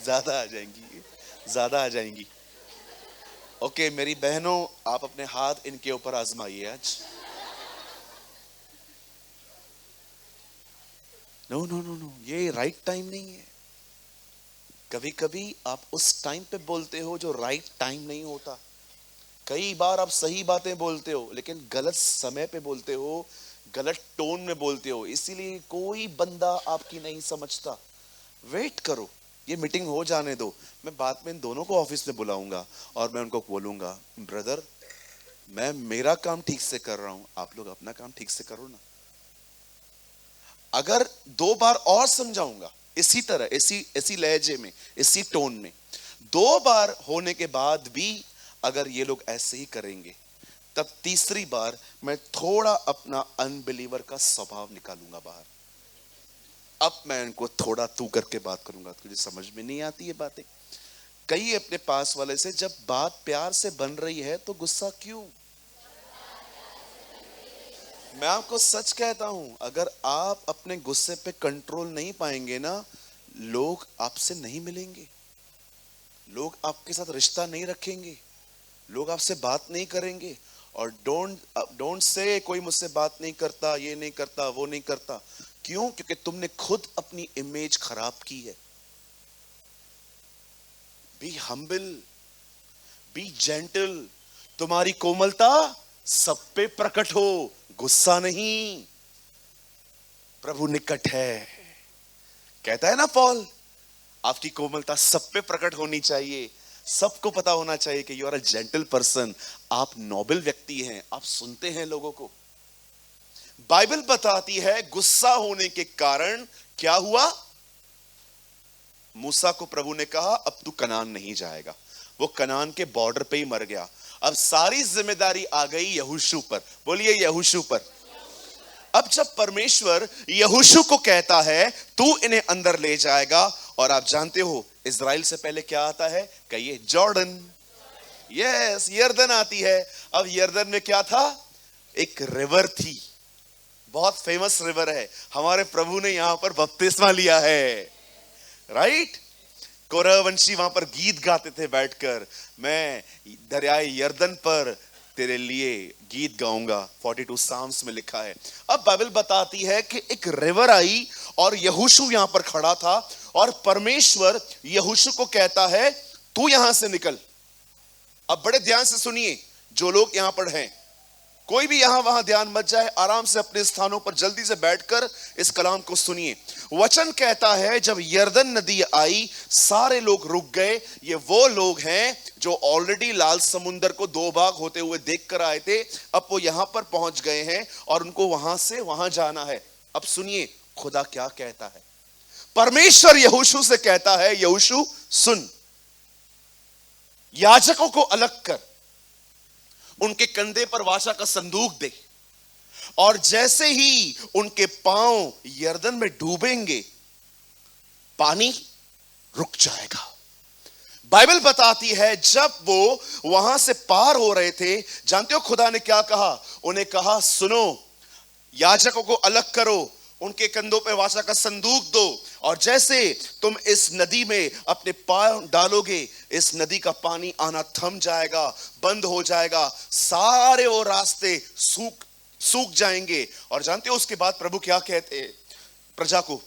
ज्यादा आ जाएंगी। ओके मेरी बहनों, आप अपने हाथ इनके ऊपर आजमाइए आज। नो, ये राइट टाइम नहीं है। कभी कभी आप उस टाइम पे बोलते हो जो राइट टाइम नहीं होता। कई बार आप सही बातें बोलते हो लेकिन गलत समय पे बोलते हो, गलत टोन में बोलते हो, इसीलिए कोई बंदा आपकी नहीं समझता। वेट करो, ये मीटिंग हो जाने दो, मैं बाद में इन दोनों को ऑफिस में बुलाऊंगा और मैं उनको बोलूंगा, ब्रदर मैं मेरा काम ठीक से कर रहा हूं, आप लोग अपना काम ठीक से करो ना। अगर 2 बार और समझाऊंगा इसी तरह, इसी लहजे में, इसी टोन में, 2 बार होने के बाद भी अगर ये लोग ऐसे ही करेंगे, तब तीसरी बार मैं थोड़ा अपना अनबिलीवर का स्वभाव निकालूंगा बाहर। अब मैं इनको थोड़ा तू करके बात करूंगा, तुझे समझ में नहीं आती ये बातें। कई अपने पास वाले से, जब बात प्यार से बन रही है तो गुस्सा क्यों? मैं आपको सच कहता हूं, अगर आप अपने गुस्से पे कंट्रोल नहीं पाएंगे ना, लोग आपसे नहीं मिलेंगे, लोग आपके साथ रिश्ता नहीं रखेंगे, लोग आपसे बात नहीं करेंगे। और डोंट से कोई मुझसे बात नहीं करता, ये नहीं करता, वो नहीं करता। क्यों? क्योंकि तुमने खुद अपनी इमेज खराब की है। बी हम्बल, बी जेंटल, तुम्हारी कोमलता सब पे प्रकट हो, गुस्सा नहीं। प्रभु निकट है, कहता है ना पॉल, आपकी कोमलता सब पे प्रकट होनी चाहिए। सबको पता होना चाहिए कि you are a gentle person, आप नोबल व्यक्ति हैं, आप सुनते हैं लोगों को। बाइबल बताती है गुस्सा होने के कारण क्या हुआ। मूसा को प्रभु ने कहा अब तू कनान नहीं जाएगा, वो कनान के बॉर्डर पे ही मर गया। अब सारी जिम्मेदारी आ गई यहोशू पर। बोलिए यहोशू पर। अब जब परमेश्वर यहोशू को कहता है तू इन्हें अंदर ले जाएगा, और आप जानते हो इज़राइल से पहले क्या आता है? कहिए जॉर्डन। यस, यर्दन आती है। अब यर्दन में क्या था? एक रिवर थी, बहुत फेमस रिवर है, हमारे प्रभु ने यहां पर बपतिस्मा लिया है, राइट। कोरहवंशी वहां पर गीत गाते थे बैठकर, मैं दरियाए यर्दन पर तेरे लिए गीत गाऊंगा, 42 साम्स में लिखा है। अब बाइबल बताती है कि एक रिवर आई और यहोशू यहां पर खड़ा था और परमेश्वर यहोशू को कहता है तू यहां से निकल। अब बड़े ध्यान से सुनिए, जो लोग यहां पर हैं, कोई भी यहां वहां ध्यान मत जाए, आराम से अपने स्थानों पर जल्दी से बैठकर इस कलाम को सुनिए। वचन कहता है जब यर्दन नदी आई सारे लोग रुक गए। ये वो लोग हैं जो ऑलरेडी लाल समुंदर को दो भाग होते हुए देख कर आए थे, अब वो यहां पर पहुंच गए हैं और उनको वहां से वहां जाना है। अब सुनिए खुदा क्या कहता है। परमेश्वर यहोशू से कहता है, यहोशू सुन, याजकों को अलग कर, उनके कंधे पर वाचा का संदूक दे, और जैसे ही उनके पांव यर्दन में डूबेंगे पानी रुक जाएगा। बाइबल बताती है जब वो वहां से पार हो रहे थे, जानते हो खुदा ने क्या कहा? उन्हें कहा सुनो, याजकों को अलग करो, उनके कंधों पे वाचा का संदूक दो, और जैसे तुम इस नदी में अपने पांव डालोगे इस नदी का पानी आना थम जाएगा, बंद हो जाएगा, सारे वो रास्ते सूख जाएंगे। और जानते हो उसके बाद प्रभु क्या कहते हैं प्रजा को?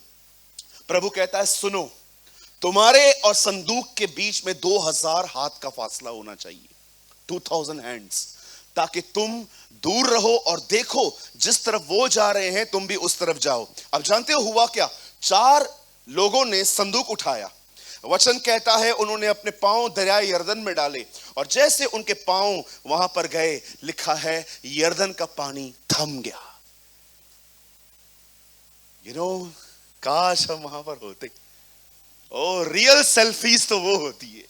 प्रभु कहता है सुनो, तुम्हारे और संदूक के बीच में 2000 हाथ का फासला होना चाहिए, 2000 हैंड्स, ताकि तुम दूर रहो और देखो जिस तरफ वो जा रहे हैं तुम भी उस तरफ जाओ। अब जानते हो हुआ क्या? 4 लोगों ने संदूक उठाया। वचन कहता है उन्होंने अपने पांव दरियाए यर्दन में डाले, और जैसे उनके पांव वहां पर गए, लिखा है यर्दन का पानी थम गया। काश हम वहां पर होते। ओ रियल सेल्फीज तो वो होती है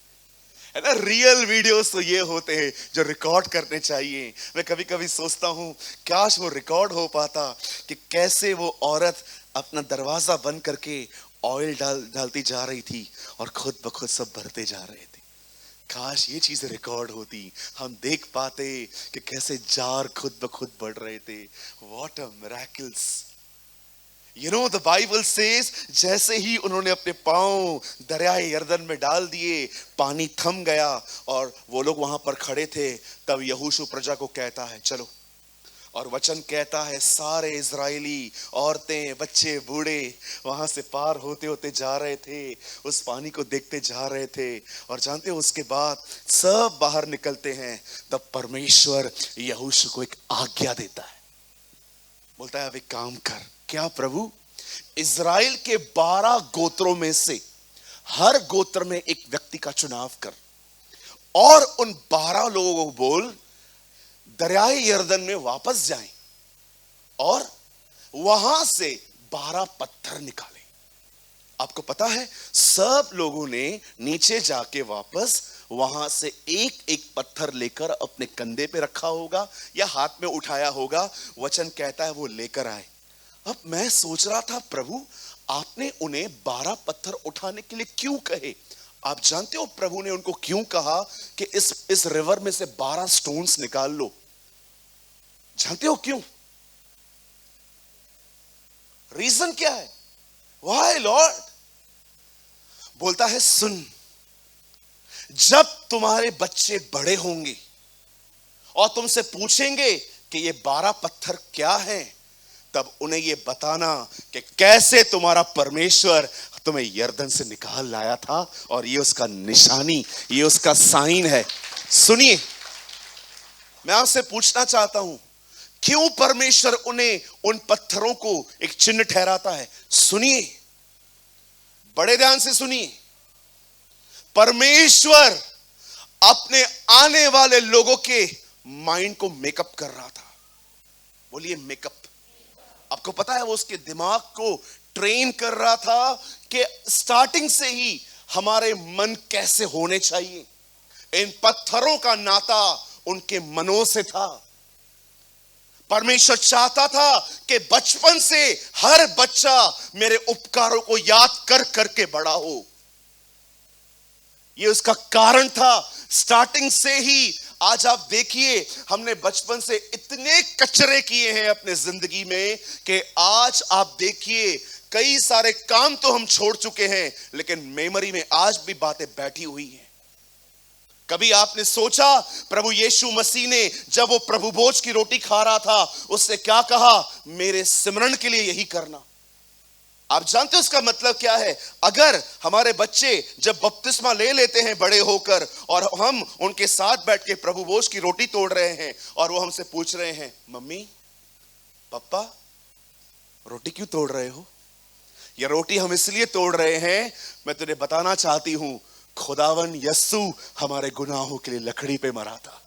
ना, रियल वीडियोस तो ये होते हैं जो रिकॉर्ड करने चाहिए। मैं कभी कभी सोचता हूं काश वो रिकॉर्ड हो पाता कि कैसे वो औरत अपना दरवाजा बंद करके ऑयल डालती जा रही थी और खुद ब खुद सब भरते जा रहे थे। काश ये चीजें रिकॉर्ड होती, हम देख पाते कि कैसे जार खुद ब खुद बढ़ रहे थे। What a miracles. the Bible says जैसे ही उन्होंने अपने पांव दरियाए यर्दन में डाल दिए, पानी थम गया और वो लोग वहां पर खड़े थे। तब यहोशू प्रजा को कहता है चलो, और वचन कहता है सारे इजरायली, औरतें, बच्चे, बूढ़े वहां से पार होते होते जा रहे थे, उस पानी को देखते जा रहे थे। और जानते हो उसके बाद सब बाहर निकलते हैं, तब परमेश्वर यहोशू को एक आज्ञा देता है, बोलता है अब एक काम कर। क्या प्रभु? इज़राइल के 12 गोत्रों में से हर गोत्र में एक व्यक्ति का चुनाव कर, और उन 12 लोगों को बोल दरियाए यर्दन में वापस जाएं और वहां से 12 पत्थर निकालें। आपको पता है सब लोगों ने नीचे जाके वापस वहां से एक एक पत्थर लेकर अपने कंधे पे रखा होगा या हाथ में उठाया होगा। वचन कहता है वो लेकर आए। अब मैं सोच रहा था प्रभु आपने उन्हें 12 पत्थर उठाने के लिए क्यों कहे? आप जानते हो प्रभु ने उनको क्यों कहा कि इस रिवर में से 12 स्टोन्स निकाल लो? जानते हो क्यों? रीजन क्या है? Why Lord? बोलता है सुन, जब तुम्हारे बच्चे बड़े होंगे और तुमसे पूछेंगे कि ये 12 पत्थर क्या हैं, तब उन्हें ये बताना कि कैसे तुम्हारा परमेश्वर तुम्हें यर्दन से निकाल लाया था, और ये उसका निशानी, ये उसका साइन है। सुनिए, मैं आपसे पूछना चाहता हूं क्यों परमेश्वर उन्हें उन पत्थरों को एक चिन्ह ठहराता है? सुनिए, बड़े ध्यान से सुनिए। परमेश्वर अपने आने वाले लोगों के माइंड को मेकअप कर रहा था। बोलिए मेकअप। आपको पता है वो उसके दिमाग को ट्रेन कर रहा था कि स्टार्टिंग से ही हमारे मन कैसे होने चाहिए। इन पत्थरों का नाता उनके मनों से था। परमेश्वर चाहता था कि बचपन से हर बच्चा मेरे उपकारों को याद कर करके बड़ा हो। यह उसका कारण था। स्टार्टिंग से ही आज आप देखिए, हमने बचपन से इतने कचरे किए हैं अपने जिंदगी में कि आज आप देखिए कई सारे काम तो हम छोड़ चुके हैं, लेकिन मेमोरी में आज भी बातें बैठी हुई हैं। कभी आपने सोचा प्रभु यीशु मसीह ने जब वो प्रभु भोज की रोटी खा रहा था, उससे क्या कहा? मेरे सिमरन के लिए यही करना। आप जानते हो उसका मतलब क्या है? अगर हमारे बच्चे जब बपतिस्मा ले लेते हैं बड़े होकर, और हम उनके साथ बैठ के प्रभु भोज की रोटी तोड़ रहे हैं, और वो हमसे पूछ रहे हैं, मम्मी पापा रोटी क्यों तोड़ रहे हो? ये रोटी हम इसलिए तोड़ रहे हैं, मैं तुझे बताना चाहती हूं, खुदावन यस्सु हमारे गुनाहों के लिए लकड़ी पे मरा था।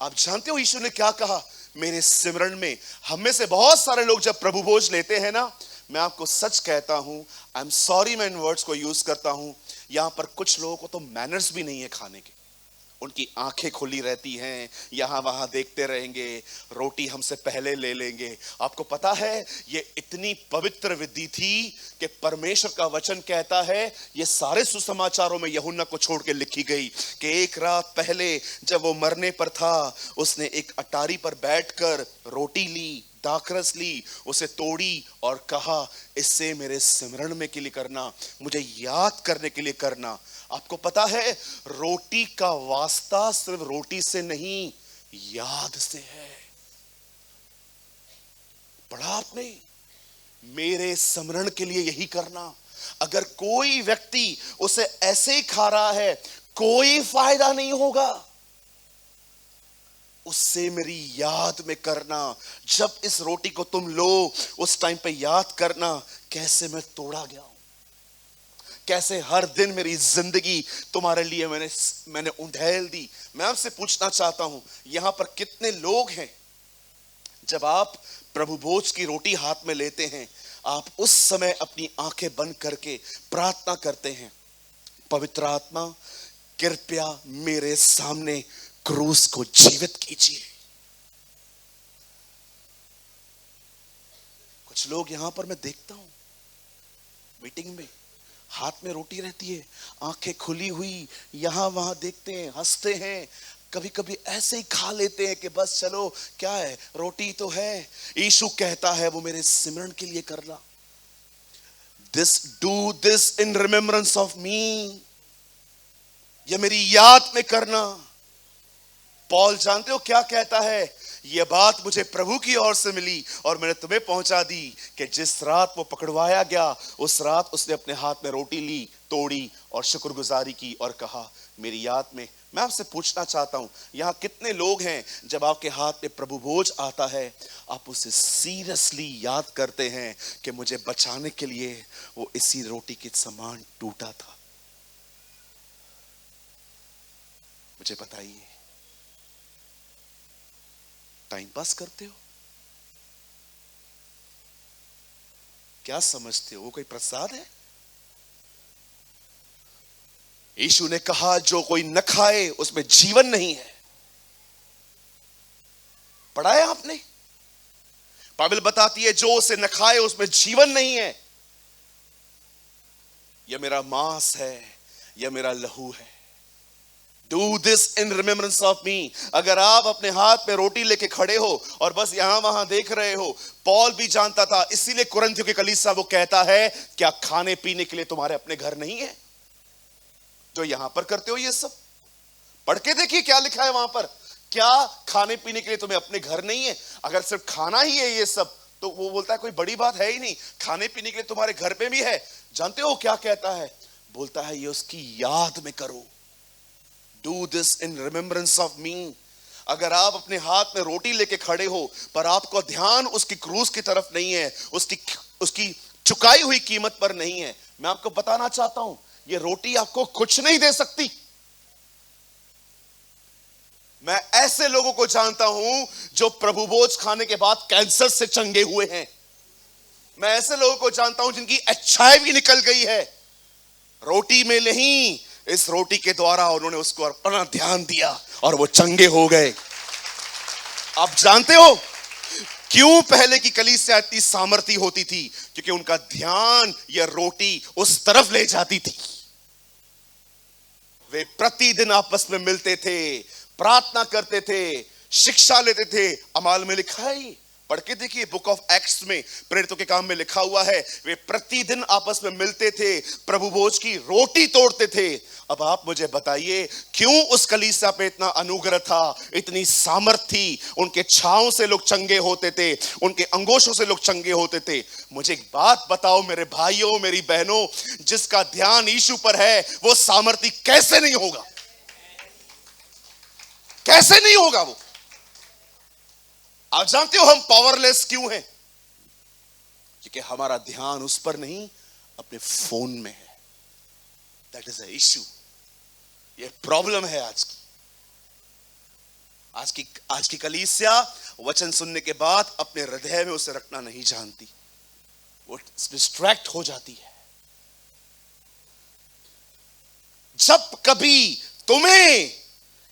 आप जानते हो यीशु ने क्या कहा? मेरे सिमरन में। हम में से बहुत सारे लोग जब प्रभु भोज लेते हैं ना, मैं आपको सच कहता हूं, आई एम सॉरी मैं इन वर्ड्स को यूज करता हूं, यहां पर कुछ लोगों को तो मैनर्स भी नहीं है खाने के। उनकी आंखें खुली रहती हैं, यहां वहां देखते रहेंगे, रोटी हमसे पहले ले लेंगे। आपको पता है ये इतनी पवित्र विधि थी कि परमेश्वर का वचन कहता है, ये सारे सुसमाचारों में यूहन्ना को छोड़ के लिखी गई कि एक रात पहले जब वो मरने पर था, उसने एक अटारी पर बैठकर रोटी ली, दाखरस ली, उसे तोड़ी और कहा, इससे मेरे सिमरन में के लिए करना, मुझे याद करने के लिए करना। आपको पता है रोटी का वास्ता सिर्फ रोटी से नहीं, याद से है। पढ़ा आपने? मेरे सिमरन के लिए यही करना। अगर कोई व्यक्ति उसे ऐसे ही खा रहा है, कोई फायदा नहीं होगा। उससे मेरी याद में करना। जब इस रोटी को तुम लो, उस टाइम पे याद करना, कैसे मैं तोड़ा गया हूं, कैसे हर दिन मेरी जिंदगी तुम्हारे लिए मैंने उंडेल दी। मैं आपसे पूछना चाहता हूं, यहां पर कितने लोग हैं जब आप प्रभु भोज की रोटी हाथ में लेते हैं, आप उस समय अपनी आंखें बंद करके प्रार्थना करते हैं, पवित्र आत्मा कृपया मेरे सामने क्रूस को जीवित कीजिए। कुछ लोग यहां पर मैं देखता हूं मीटिंग में, हाथ में रोटी रहती है, आंखें खुली हुई, यहां वहां देखते हैं, हंसते हैं, कभी कभी ऐसे ही खा लेते हैं कि बस चलो क्या है, रोटी तो है। यीशु कहता है वो मेरे सिमरन के लिए करना। Do this in remembrance of me, ये मेरी याद में करना। पॉल जानते हो क्या कहता है? यह बात मुझे प्रभु की ओर से मिली और मैंने तुम्हें पहुंचा दी कि जिस रात वो पकड़वाया गया, उस रात उसने अपने हाथ में रोटी ली, तोड़ी और शुक्रगुजारी की और कहा, मेरी याद में। मैं आपसे पूछना चाहता हूं, यहां कितने लोग हैं जब आपके हाथ में प्रभु भोज आता है, आप उसे सीरियसली याद करते हैं कि मुझे बचाने के लिए वो इसी रोटी के समान टूटा था? मुझे बताइए, टाइम पास करते हो? क्या समझते हो वो कोई प्रसाद है? यीशु ने कहा जो कोई न खाए उसमें जीवन नहीं है। पढ़ा है आपने? बाइबल बताती है जो उसे न खाए उसमें जीवन नहीं है। यह मेरा मांस है, यह मेरा लहू है। Do this in remembrance of me। अगर आप अपने हाथ में रोटी लेके खड़े हो और बस यहां वहां देख रहे हो, पॉल भी जानता था, इसीलिए कुरिन्थियों के कलीसिया वो कहता है, क्या खाने पीने के लिए तुम्हारे अपने घर नहीं है जो यहां पर करते हो? ये सब पढ़ के देखिए क्या लिखा है वहां पर। क्या खाने पीने के लिए तुम्हें अपने घर नहीं है? अगर सिर्फ खाना ही है ये सब, तो वो बोलता है कोई बड़ी बात है ही नहीं, खाने पीने के लिए तुम्हारे घर पे भी है। जानते हो क्या कहता है? बोलता है ये उसकी याद में करो। Do this in remembrance of me। अगर आप अपने हाथ में रोटी लेके खड़े हो पर आपको ध्यान उसकी क्रूस की तरफ नहीं है, उसकी चुकाई हुई कीमत पर नहीं है, मैं आपको बताना चाहता हूं, ये रोटी आपको कुछ नहीं दे सकती। मैं ऐसे लोगों को जानता हूं जो प्रभु भोज खाने के बाद कैंसर से चंगे हुए हैं। मैं ऐसे लोगों को जानता हूं जिनकी HIV निकल गई है, रोटी में नहीं, इस रोटी के द्वारा उन्होंने उसको अपना ध्यान दिया और वो चंगे हो गए। आप जानते हो क्यों पहले की कलीसिया इतनी सामर्थी होती थी? क्योंकि उनका ध्यान यह रोटी उस तरफ ले जाती थी। वे प्रतिदिन आपस में मिलते थे, प्रार्थना करते थे, शिक्षा लेते थे। अमाल में लिखा है, ये पढ़ के देखिए, बुक ऑफ एक्ट्स में, प्रेरितों के काम में लिखा हुआ है, वे प्रतिदिन आपस में मिलते थे, प्रभु भोज की रोटी तोड़ते थे। अब आप मुझे बताइए, क्यों उस कलीसिया पे इतना अनुग्रह था, इतनी सामर्थ थी? उनके छांव से लोग चंगे होते थे, उनके अंगोशों से लोग चंगे होते थे। मुझे एक बात बताओ मेरे भाइयों, मेरी बहनों, जिसका ध्यान यीशु पर है, वो सामर्थी कैसे नहीं होगा? कैसे नहीं होगा वो? आप जानते हो हम पावरलेस क्यों हैं? क्योंकि हमारा ध्यान उस पर नहीं, अपने फोन में है। That is a issue. ये प्रॉब्लम है आज की कलीसिया वचन सुनने के बाद अपने हृदय में उसे रखना नहीं जानती, वो डिस्ट्रैक्ट हो जाती है। जब कभी तुम्हें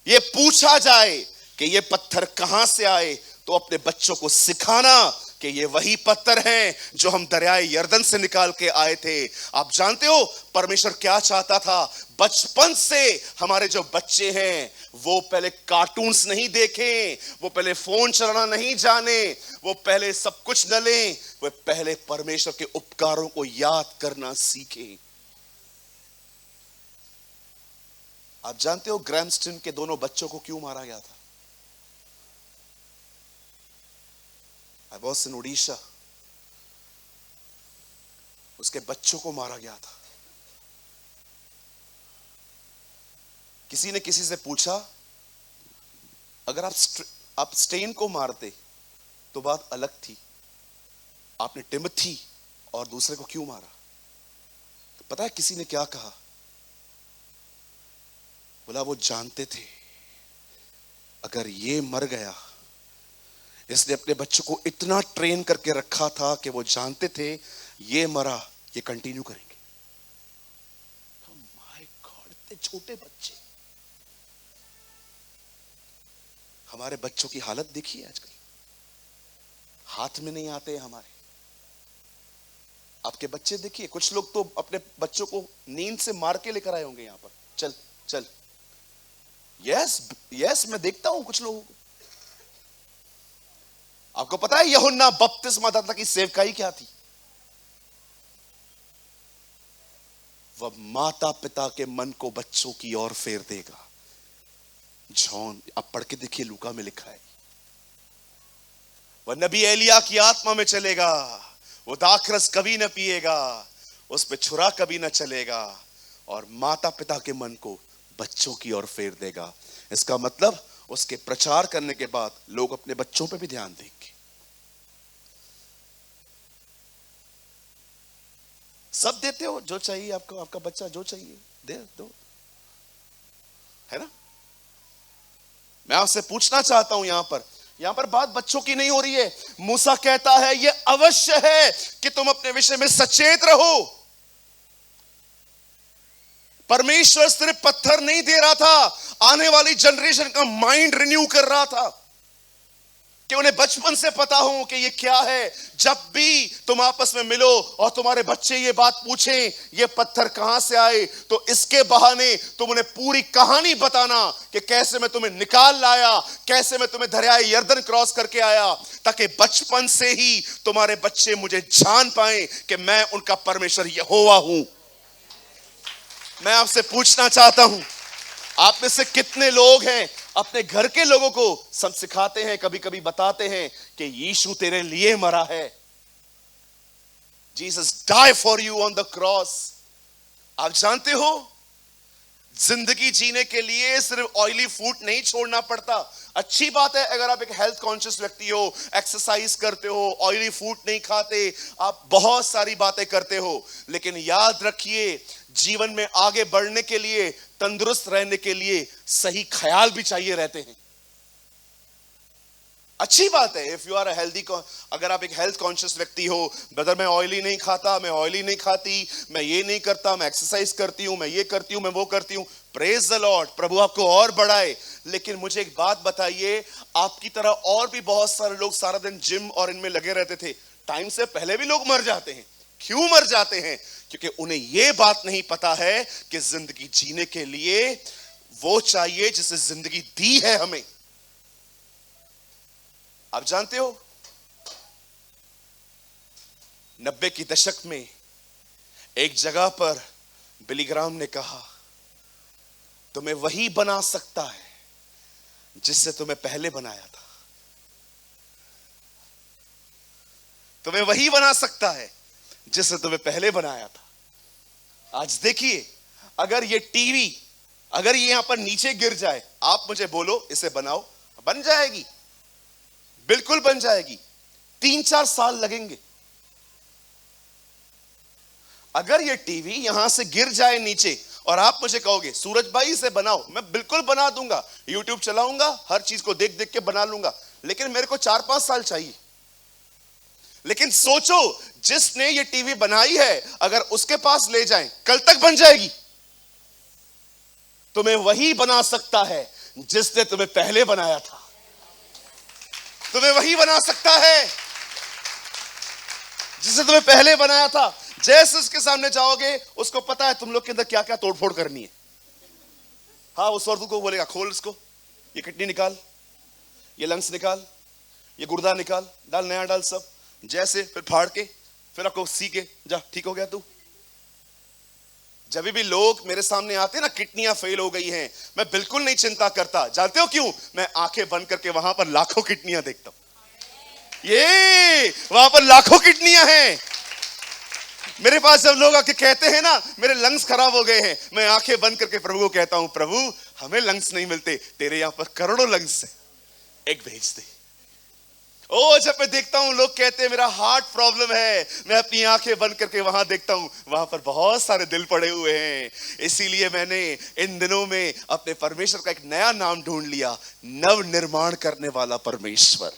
ये पूछा जाए कि ये पत्थर कहां से आए, तो अपने बच्चों को सिखाना कि ये वही पत्थर हैं जो हम दरियाए यर्दन से निकाल के आए थे। आप जानते हो परमेश्वर क्या चाहता था? बचपन से हमारे जो बच्चे हैं वो पहले कार्टून्स नहीं देखें, वो पहले फोन चलाना नहीं जाने, वो पहले सब कुछ न लें, वो पहले परमेश्वर के उपकारों को याद करना सीखें। आप जानते हो ग्रैमस्टन के दोनों बच्चों को क्यों मारा गया था? I was in उड़ीसा, उसके बच्चों को मारा गया था। किसी ने किसी से पूछा, अगर आप स्टेन को मारते तो बात अलग थी, आपने टिमोथी और दूसरे को क्यों मारा? पता है किसी ने क्या कहा? बोला वो जानते थे अगर ये मर गया, इसने अपने बच्चों को इतना ट्रेन करके रखा था कि वो जानते थे ये मरा, ये कंटिन्यू करेंगे। माय गॉड, इतने छोटे बच्चे। हमारे बच्चों की हालत देखिए आजकल, हाथ में नहीं आते हमारे। आपके बच्चे देखिए, कुछ लोग तो अपने बच्चों को नींद से मार के लेकर आए होंगे यहां पर, चल चल। यस, मैं देखता हूं कुछ लोगों को। आपको पता है यूहन्ना बपतिस्मा दाता की सेवकाई क्या थी? वह माता पिता के मन को बच्चों की ओर फेर देगा। जॉन, आप पढ़ के देखिए, लूका में लिखा है। वह नबी एलिया की आत्मा में चलेगा, वो दाखरस कभी न पिएगा, उस पे छुरा कभी न चलेगा, और माता पिता के मन को बच्चों की ओर फेर देगा। इसका मतलब उसके प्रचार करने के बाद लोग अपने बच्चों पे भी ध्यान देंगे। सब देते हो जो चाहिए आपको, आपका बच्चा जो चाहिए दे दो, है ना? मैं आपसे पूछना चाहता हूं, यहां पर बात बच्चों की नहीं हो रही है। मूसा कहता है यह अवश्य है कि तुम अपने विषय में सचेत रहो। परमेश्वर सिर्फ पत्थर नहीं दे रहा था, आने वाली जनरेशन का माइंड रिन्यू कर रहा था कि उन्हें बचपन से पता हो कि ये क्या है। जब भी तुम आपस में मिलो और तुम्हारे बच्चे ये बात पूछें ये पत्थर कहां से आए, तो इसके बहाने तुम उन्हें पूरी कहानी बताना कि कैसे मैं तुम्हें निकाल लाया, कैसे मैं तुम्हें दरियाए यर्दन क्रॉस करके आया, ताकि बचपन से ही तुम्हारे बच्चे मुझे जान पाएं कि मैं उनका परमेश्वर यहोवा हूं। मैं आपसे पूछना चाहता हूं, आप में से कितने लोग हैं अपने घर के लोगों को सब सिखाते हैं, कभी कभी बताते हैं कि यीशु तेरे लिए मरा है, Jesus die for you on the cross. आप जानते हो जिंदगी जीने के लिए सिर्फ ऑयली फूड नहीं छोड़ना पड़ता। अच्छी बात है अगर आप एक हेल्थ कॉन्शियस व्यक्ति हो, एक्सरसाइज करते हो, ऑयली फूड नहीं खाते, आप बहुत सारी बातें करते हो, लेकिन याद रखिए जीवन में आगे बढ़ने के लिए, तंदुरुस्त रहने के लिए सही ख्याल भी चाहिए रहते हैं। अच्छी बात है if you are a healthy, अगर आप एक हेल्थ कॉन्शियस व्यक्ति हो, ब्रदर मैं ऑयली नहीं खाता, मैं ऑयली नहीं खाती, मैं ये नहीं करता, मैं एक्सरसाइज करती हूं, मैं ये करती हूं, मैं वो करती हूं, प्रेज द लॉर्ड, प्रभु आपको और बढ़ाए। लेकिन मुझे एक बात बताइए, आपकी तरह और भी बहुत सारे लोग सारा दिन जिम और इनमें लगे रहते थे, टाइम से पहले भी लोग मर जाते हैं। क्यों मर जाते हैं? क्योंकि उन्हें यह बात नहीं पता है कि जिंदगी जीने के लिए वो चाहिए जिसे जिंदगी दी है हमें। आप जानते हो 90 की दशक में एक जगह पर बिली ग्राहम ने कहा, तुम्हें वही बना सकता है जिससे तुम्हें पहले बनाया था। तुम्हें वही बना सकता है जिससे तुम्हें पहले बनाया था। आज देखिए, अगर ये टीवी अगर ये यहां पर नीचे गिर जाए, आप मुझे बोलो इसे बनाओ, बन जाएगी, बिल्कुल बन जाएगी। 3-4 साल लगेंगे। अगर ये टीवी यहां से गिर जाए नीचे और आप मुझे कहोगे सूरज भाई इसे बनाओ, मैं बिल्कुल बना दूंगा, यूट्यूब चलाऊंगा, हर चीज को देख देख के बना लूंगा, लेकिन मेरे को 4-5 साल चाहिए। लेकिन सोचो, जिसने ये टीवी बनाई है अगर उसके पास ले जाएं, कल तक बन जाएगी। तुम्हें वही बना सकता है जिसने तुम्हें पहले बनाया था। तुम्हें वही बना सकता है जिसने तुम्हें पहले बनाया था। जैसे उसके सामने जाओगे, उसको पता है तुम लोग के अंदर क्या क्या तोड़फोड़ करनी है। हाँ, वो स्वर्ग को बोलेगा खोल इसको, ये किडनी निकाल, ये लंग्स निकाल, ये गुर्दा निकाल, डाल नया डाल, सब जैसे, फिर फाड़ के, फिर आपको सी के जा, ठीक हो गया तू। जब भी लोग मेरे सामने आते हैं ना, किडनियां फेल हो गई हैं, मैं बिल्कुल नहीं चिंता करता। जानते हो क्यों? मैं आंखें बंद करके वहां पर लाखों किडनियां देखता हूं। ये वहां पर लाखों किडनियां हैं। मेरे पास जब लोग आके कहते हैं ना मेरे लंग्स खराब हो गए हैं, मैं आंखें बंद करके प्रभु को कहता हूं, प्रभु हमें लंग्स नहीं मिलते, तेरे यहां पर करोड़ों लंग्स हैं, एक भेज दे। ओ, जब मैं देखता हूं लोग कहते हैं मेरा हार्ट प्रॉब्लम है, मैं अपनी आंखें बंद करके वहां देखता हूं, वहां पर बहुत सारे दिल पड़े हुए हैं। इसीलिए मैंने इन दिनों में अपने परमेश्वर का एक नया नाम ढूंढ लिया, नव निर्माण करने वाला परमेश्वर।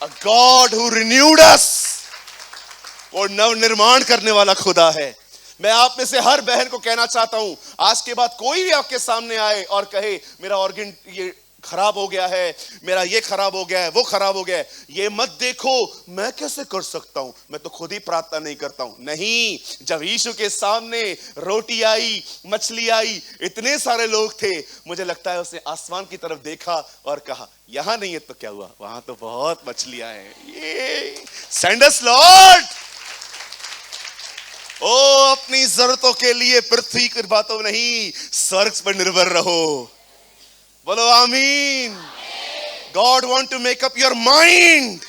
अ गॉड हु रिन्यूड अस। वो नव निर्माण करने वाला खुदा है। मैं आप में से हर बहन को कहना चाहता हूं, आज के बाद कोई भी आपके सामने आए और कहे मेरा ऑर्गन ये खराब हो गया है, मेरा ये खराब हो गया है, वो खराब हो गया है, ये मत देखो मैं कैसे कर सकता हूं, मैं तो खुद ही प्रार्थना नहीं करता हूं। नहीं, जब यीशु के सामने रोटी आई, मछली आई, इतने सारे लोग थे, मुझे लगता है उसने आसमान की तरफ देखा और कहा यहां नहीं है तो क्या हुआ, वहां तो बहुत मछलियां हैं, ये सेंड अस लॉर्ड। ओ, अपनी जरूरतों के लिए पृथ्वी की बातों नहीं, स्वर्ग पर निर्भर रहो। बोलो आमीन। God want to make up your mind.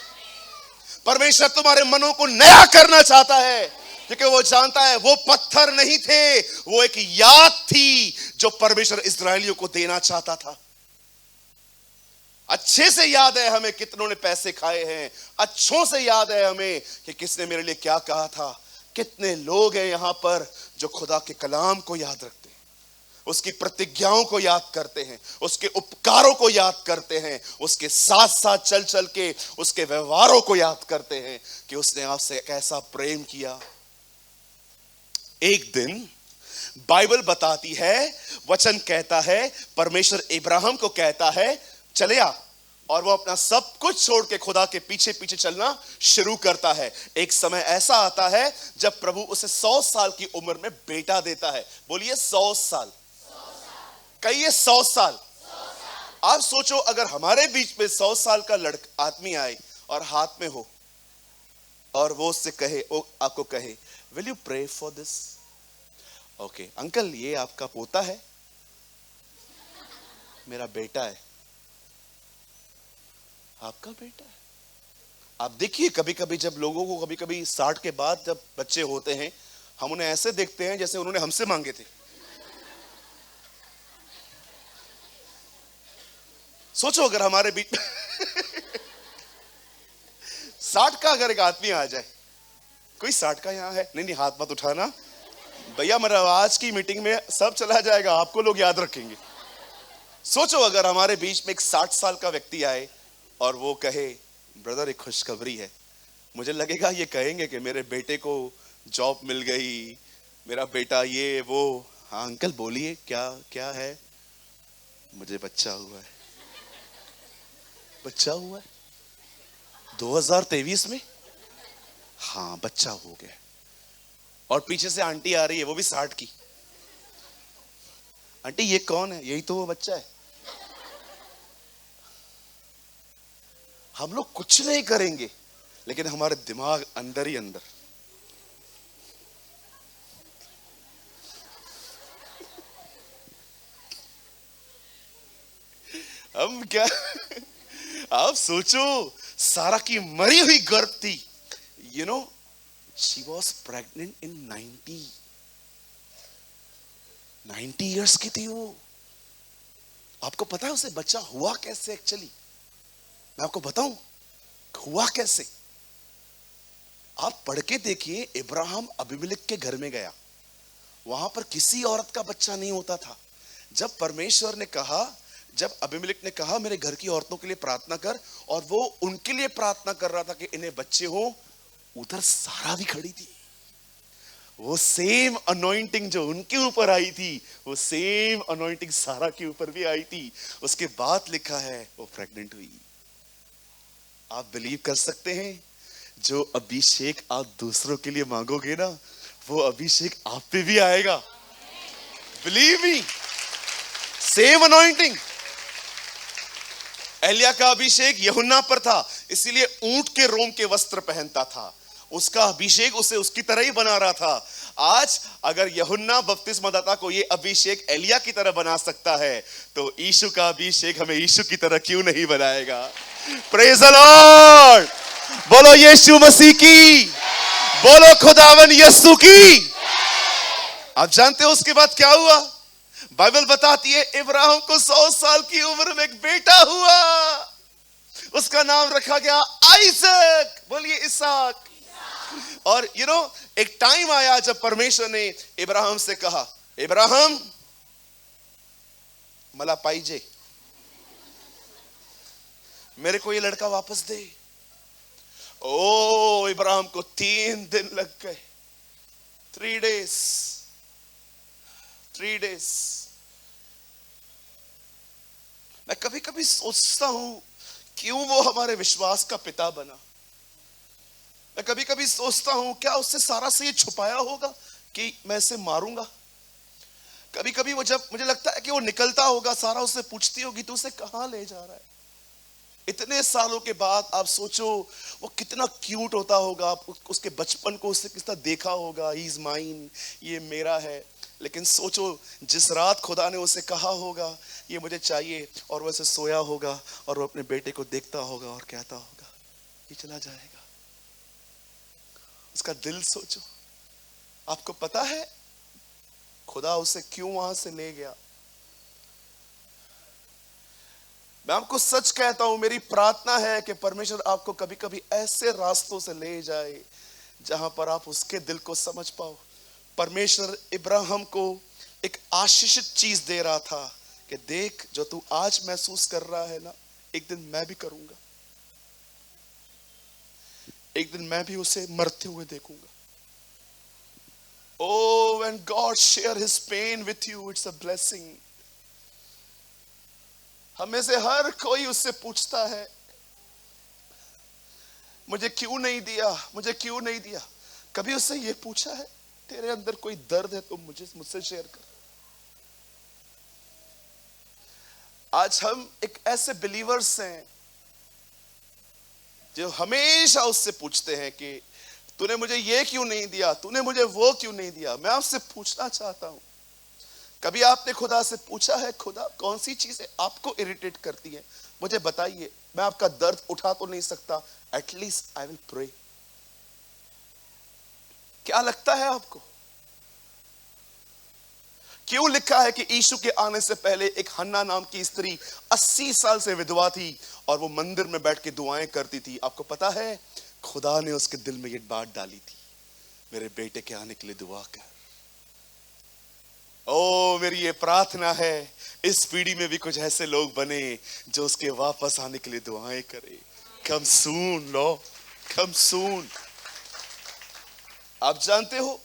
परमेश्वर तुम्हारे मनों को नया करना चाहता है, क्योंकि वो जानता है वो पत्थर नहीं थे, वो एक याद थी जो परमेश्वर इस्राएलियों को देना चाहता था। अच्छे से याद है हमें कितनों ने पैसे खाए हैं, अच्छों से याद है हमें कि किसने मेरे लिए क्या कहा था। कितने लोग हैं यहां पर जो खुदा के कलाम को याद रखते हैं, उसकी प्रतिज्ञाओं को याद करते हैं, उसके उपकारों को याद करते हैं, उसके साथ साथ चल चल के उसके व्यवहारों को याद करते हैं कि उसने आपसे कैसा प्रेम किया। एक दिन बाइबल बताती है, वचन कहता है, परमेश्वर इब्राहिम को कहता है चले आ, और वो अपना सब कुछ छोड़ के खुदा के पीछे पीछे चलना शुरू करता है। एक समय ऐसा आता है जब प्रभु उसे 100 साल की उम्र में बेटा देता है। बोलिए 100 साल, कहिए 100 साल। आप सोचो, अगर हमारे बीच में 100 साल का लड़का आदमी आए और हाथ में हो और वो उससे कहे, वो आपको कहे will you pray for this. Okay uncle, ये आपका पोता है, मेरा बेटा है। आपका बेटा है। आप देखिए, कभी कभी जब लोगों को कभी कभी 60 के बाद जब बच्चे होते हैं, हम उन्हें ऐसे देखते हैं जैसे उन्होंने हमसे मांगे थे। सोचो अगर हमारे बीच 60 का अगर एक आदमी आ जाए, कोई 60 का यहां है? नहीं नहीं, हाथ मत उठाना भैया, मेरा आज की मीटिंग में सब चला जाएगा, आपको लोग याद रखेंगे। सोचो अगर हमारे बीच में एक 60 साल का व्यक्ति आए और वो कहे ब्रदर एक खुशखबरी है। मुझे लगेगा ये कहेंगे कि मेरे बेटे को जॉब मिल गई, मेरा बेटा ये वो। हाँ अंकल बोलिए, क्या क्या है? मुझे बच्चा हुआ है। बच्चा हुआ है 2023 में? हाँ बच्चा हो गया। और पीछे से आंटी आ रही है, वो भी 60 की। आंटी ये कौन है? यही तो वो बच्चा है। हम लोग कुछ नहीं करेंगे, लेकिन हमारे दिमाग अंदर ही अंदर। हम क्या आप सोचो, सारा की मरी हुई गर्भ थी। You know, she was pregnant in 90 years की थी वो। आपको पता है उसे बच्चा हुआ कैसे? एक्चुअली मैं आपको बताऊं हुआ कैसे। आप पढ़ के देखिए, इब्राहिम अबीमेलेक के घर में गया, वहां पर किसी औरत का बच्चा नहीं होता था। जब परमेश्वर ने कहा, जब अबीमेलेक ने कहा मेरे घर की औरतों के लिए प्रार्थना कर, और वो उनके लिए प्रार्थना कर रहा था कि इन्हें बच्चे हो, उधर सारा भी खड़ी थी। वो सेम अनॉइंटिंग जो उनके ऊपर आई थी, वो सेम अनॉइंटिंग सारा के ऊपर भी आई थी। उसके बाद लिखा है वो प्रेग्नेंट हुई। आप बिलीव कर सकते हैं, जो अभिषेक आप दूसरों के लिए मांगोगे ना, वो अभिषेक आप पे भी आएगा। Believe me, same anointing. एलिया का अभिषेक यूहन्ना पर था, इसीलिए ऊंट के रोम के वस्त्र पहनता था। उसका अभिषेक उसे उसकी तरह ही बना रहा था। आज अगर यूहन्ना बपतिस्मादाता को ये अभिषेक एलिया की तरह बना सकता है, तो यीशु का अभिषेक हमें यीशु की तरह क्यों नहीं बनाएगा? Praise the Lord. बोलो यीशु मसीह की, बोलो खुदावन यीशु की। आप जानते हो उसके बाद क्या हुआ? बाइबल बताती है इब्राहिम को 100 साल की उम्र में एक बेटा हुआ। उसका नाम रखा गया आइजक। बोलिए इसहाक। और यू नो, एक टाइम आया जब परमेश्वर ने इब्राहिम से कहा, इब्राहिम मला पाइजे, मेरे को ये लड़का वापस दे। ओ इब्राहिम को 3 दिन लग गए, 3 डेज। मैं कभी कभी सोचता हूं क्यों वो हमारे विश्वास का पिता बना। मैं कभी कभी सोचता हूं क्या उससे सारा से ये छुपाया होगा कि मैं इसे मारूंगा। कभी कभी वो, जब मुझे लगता है कि वो निकलता होगा, सारा उससे पूछती होगी तू उसे कहां ले जा रहा है। इतने सालों के बाद आप सोचो वो कितना क्यूट होता होगा। आप उसके बचपन को उससे किस तरह देखा होगा, ही इज माइन, ये मेरा है। लेकिन सोचो जिस रात खुदा ने उसे कहा होगा ये मुझे चाहिए, और वैसे सोया होगा और वो अपने बेटे को देखता होगा और कहता होगा ये चला जाएगा। उसका दिल सोचो। आपको पता है खुदा उसे क्यों वहां से ले गया? मैं आपको सच कहता हूं, मेरी प्रार्थना है कि परमेश्वर आपको कभी कभी ऐसे रास्तों से ले जाए जहां पर आप उसके दिल को समझ पाओ। परमेश्वर इब्राहिम को एक आशीषित चीज दे रहा था कि देख, जो तू आज महसूस कर रहा है ना, एक दिन मैं भी करूंगा। एक दिन मैं भी उसे मरते हुए देखूंगा। Oh, when God share His pain with you, it's a blessing. हमें से हर कोई उससे पूछता है मुझे क्यों नहीं दिया, मुझे क्यों नहीं दिया। कभी उससे ये पूछा है तेरे अंदर कोई दर्द है तो मुझसे शेयर कर। आज हम एक ऐसे बिलीवर्स हैं जो हमेशा उससे पूछते हैं कि तूने मुझे ये क्यों नहीं दिया, तूने मुझे वो क्यों नहीं दिया। मैं आपसे पूछना चाहता हूं, कभी आपने खुदा से पूछा है खुदा कौन सी चीजें आपको इरिटेट करती है, मुझे बताइए। मैं आपका दर्द उठा तो नहीं सकता, एटलीस्ट आई विल प्रे। क्या लगता है आपको क्यों लिखा है कि यीशु के आने से पहले एक हन्ना नाम की स्त्री 80 साल से विधवा थी और वो मंदिर में बैठ के दुआएं करती थी? आपको पता है खुदा ने उसके दिल में ये बात डाली थी, मेरे बेटे के आने के लिए दुआ कर। ओ मेरी ये प्रार्थना है इस पीढ़ी में भी कुछ ऐसे लोग बने जो उसके वापस आने के लिए दुआएं करें। कम सून लॉर्ड, कम सून। आप जानते हो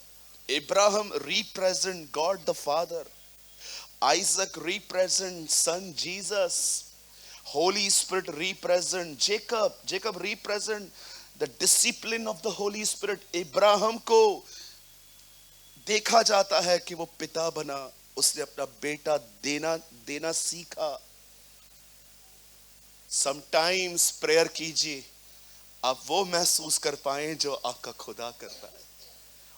Abraham represent God the Father, Isaac represent Son Jesus, Holy Spirit represent Jacob represent the discipline of the Holy Spirit. Abraham को देखा जाता है कि वो पिता बना, उसने अपना बेटा देना सीखा। समटाइम्स प्रेयर कीजिए, आप वो महसूस कर पाए जो आपका खुदा करता है।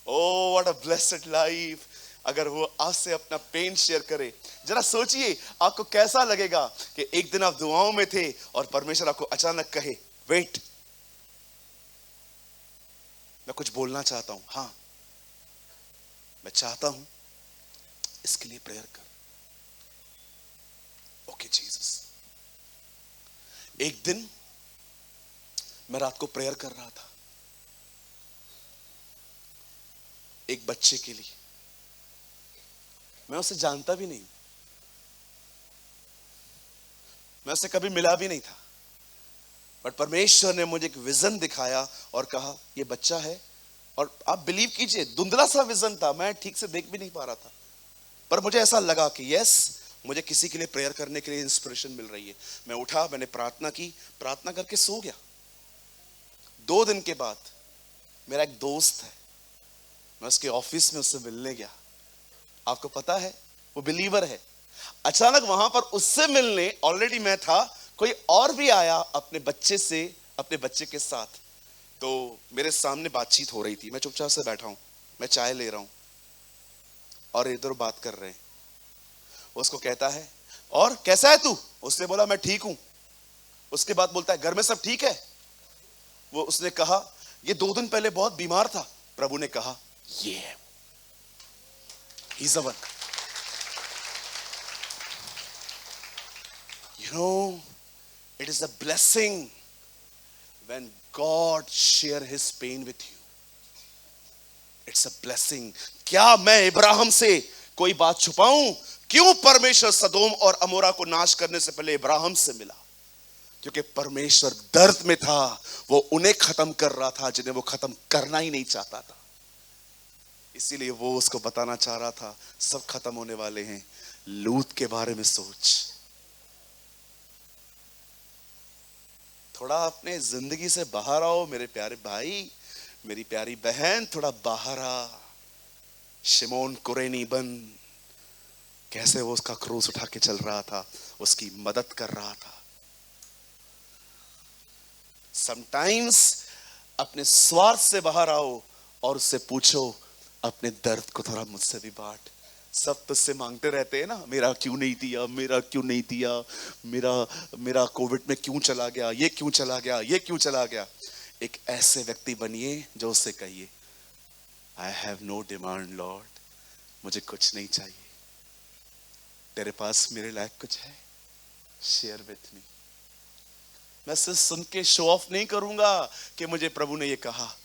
Oh what a blessed life. अगर वो आपसे अपना पेन शेयर करे, जरा सोचिए आपको कैसा लगेगा कि एक दिन आप दुआओं में थे और परमेश्वर आपको अचानक कहे, वेट, मैं कुछ बोलना चाहता हूं, हां मैं चाहता हूं, इसके लिए प्रेयर कर। Okay Jesus. एक दिन मैं रात को प्रेयर कर रहा था एक बच्चे के लिए। मैं उसे जानता भी नहीं, मैं उससे कभी मिला भी नहीं था, बट परमेश्वर ने मुझे एक विजन दिखाया और कहा ये बच्चा है। और आप बिलीव कीजिए, धुंधला सा विजन था, मैं ठीक से देख भी नहीं पा रहा था, पर मुझे ऐसा लगा कि यस, मुझे किसी के लिए प्रेयर करने के लिए इंस्पिरेशन मिल रही है। मैं उठा, मैंने प्रार्थना की, प्रार्थना करके सो गया। 2 दिन के बाद मेरा एक दोस्त है, मैं उसके ऑफिस में उससे मिलने गया। आपको पता है वो बिलीवर है। अचानक वहां पर उससे मिलने ऑलरेडी मैं था, कोई और भी आया अपने बच्चे के साथ। तो मेरे सामने बातचीत हो रही थी, मैं चुपचाप से बैठा हूं, मैं चाय ले रहा हूं और इधर बात कर रहे हैं। उसको कहता है, और कैसा है तू? उसने बोला मैं ठीक हूं। उसके बाद बोलता है घर में सब ठीक है? उसने कहा ये 2 दिन पहले बहुत बीमार था। प्रभु ने कहा ये है, he's the one. You know, it is a blessing when God share his pain with you. It's a blessing. क्या मैं इब्राहिम से कोई बात छुपाऊं? क्यों परमेश्वर सदोम और अमोरा को नाश करने से पहले इब्राहिम से मिला? क्योंकि परमेश्वर दर्द में था, वो उन्हें खत्म कर रहा था जिन्हें वो खत्म करना ही नहीं चाहता था। इसीलिए वो उसको बताना चाह रहा था सब खत्म होने वाले हैं, लूत के बारे में सोच। थोड़ा अपने जिंदगी से बाहर आओ मेरे प्यारे भाई, मेरी प्यारी बहन, थोड़ा बाहर आ। शिमोन कुरेनी बन, कैसे वो उसका क्रूस उठा के चल रहा था, उसकी मदद कर रहा था। समटाइम्स अपने स्वार्थ से बाहर आओ और उससे पूछो अपने दर्द को थोड़ा मुझसे भी बांट। सब तुझसे मांगते रहते हैं ना, मेरा क्यों नहीं दिया, मेरा क्यों नहीं दिया, मेरा कोविड में क्यों चला गया, ये क्यों चला गया, ये क्यों चला गया। एक ऐसे व्यक्ति बनिए जो उससे कहिए I have no demand Lord, मुझे कुछ नहीं चाहिए, तेरे पास मेरे लायक कुछ है, शेयर विथ मी। मैं सिर्फ सुन के शो ऑफ नहीं करूंगा कि मुझे प्रभु ने ये कहा,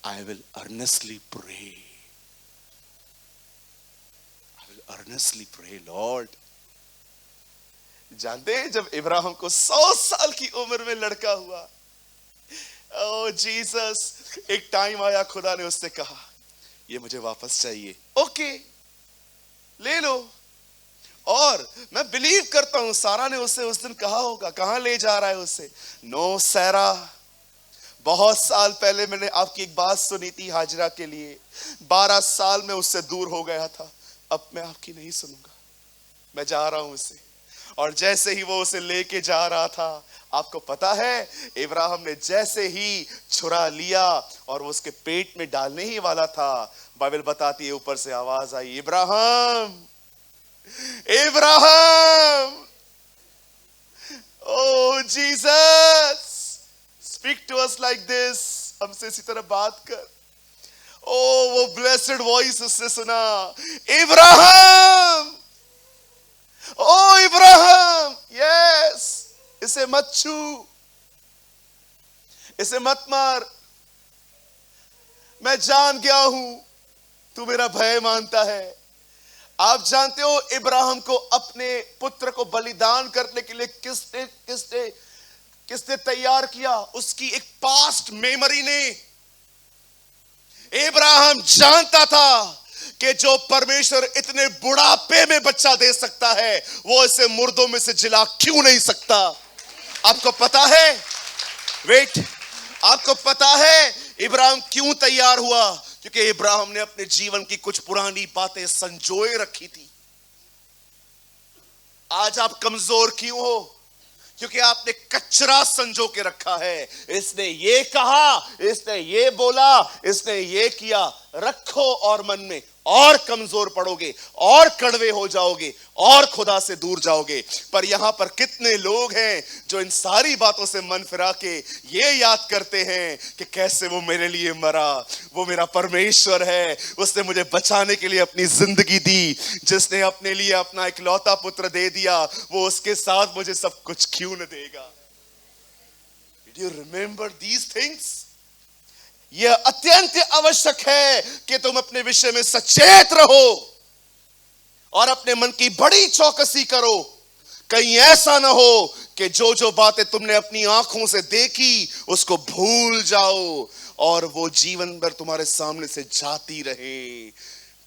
I will earnestly pray, earnestly pray Lord. जानते हैं जब इब्राहिम को 100 साल की उम्र में लड़का हुआ, ओ जीसस, एक टाइम आया खुदा ने उससे कहा ये मुझे वापस चाहिए। ओके ले लो। और मैं बिलीव करता हूं सारा ने उससे उस दिन कहा होगा, कहां ले जा रहा है उससे? नो सैरा, बहुत साल पहले मैंने आपकी एक बात सुनी थी हाजरा के लिए, 12 साल में उससे दूर हो गया था, अब मैं आपकी नहीं सुनूंगा, मैं जा रहा हूं उससे। और जैसे ही वो उसे लेके जा रहा था, आपको पता है इब्राहिम ने जैसे ही छुरा लिया और वो उसके पेट में डालने ही वाला था, बाइबल बताती है ऊपर से आवाज आई, Ibrahim, Ibrahim, oh Jesus speak to us like this, हमसे इसी तरह बात कर। ओ वो ब्लेस्ड वॉइस उससे सुना, इब्राहिम, ओ इब्राहिम, यस, इसे मत छू, इसे मत मार, मैं जान गया हूं तू मेरा भय मानता है। आप जानते हो इब्राहिम को अपने पुत्र को बलिदान करने के लिए किसने तैयार किया? उसकी एक पास्ट मेमोरी ने। इब्राहिम जानता था कि जो परमेश्वर इतने बुढ़ापे में बच्चा दे सकता है, वो इसे मुर्दों में से जिला क्यों नहीं सकता? आपको पता है, वेट, आपको पता है इब्राहिम क्यों तैयार हुआ? क्योंकि इब्राहिम ने अपने जीवन की कुछ पुरानी बातें संजोए रखी थी। आज आप कमजोर क्यों हो? क्योंकि आपने कचरा संजो के रखा है। इसने ये कहा, इसने ये बोला, इसने ये किया। रखो और मन में, और कमजोर पड़ोगे, और कड़वे हो जाओगे, और खुदा से दूर जाओगे। पर यहां पर कितने लोग हैं जो इन सारी बातों से मन फिरा के ये याद करते हैं कि कैसे वो मेरे लिए मरा, वो मेरा परमेश्वर है, उसने मुझे बचाने के लिए अपनी जिंदगी दी, जिसने अपने लिए अपना इकलौता पुत्र दे दिया, वो उसके साथ मुझे सब कुछ क्यों न देगा। Did you remember these things? यह अत्यंत आवश्यक है कि तुम अपने विषय में सचेत रहो और अपने मन की बड़ी चौकसी करो। कहीं ऐसा ना हो कि जो जो बातें तुमने अपनी आंखों से देखी उसको भूल जाओ और वो जीवन भर तुम्हारे सामने से जाती रहे।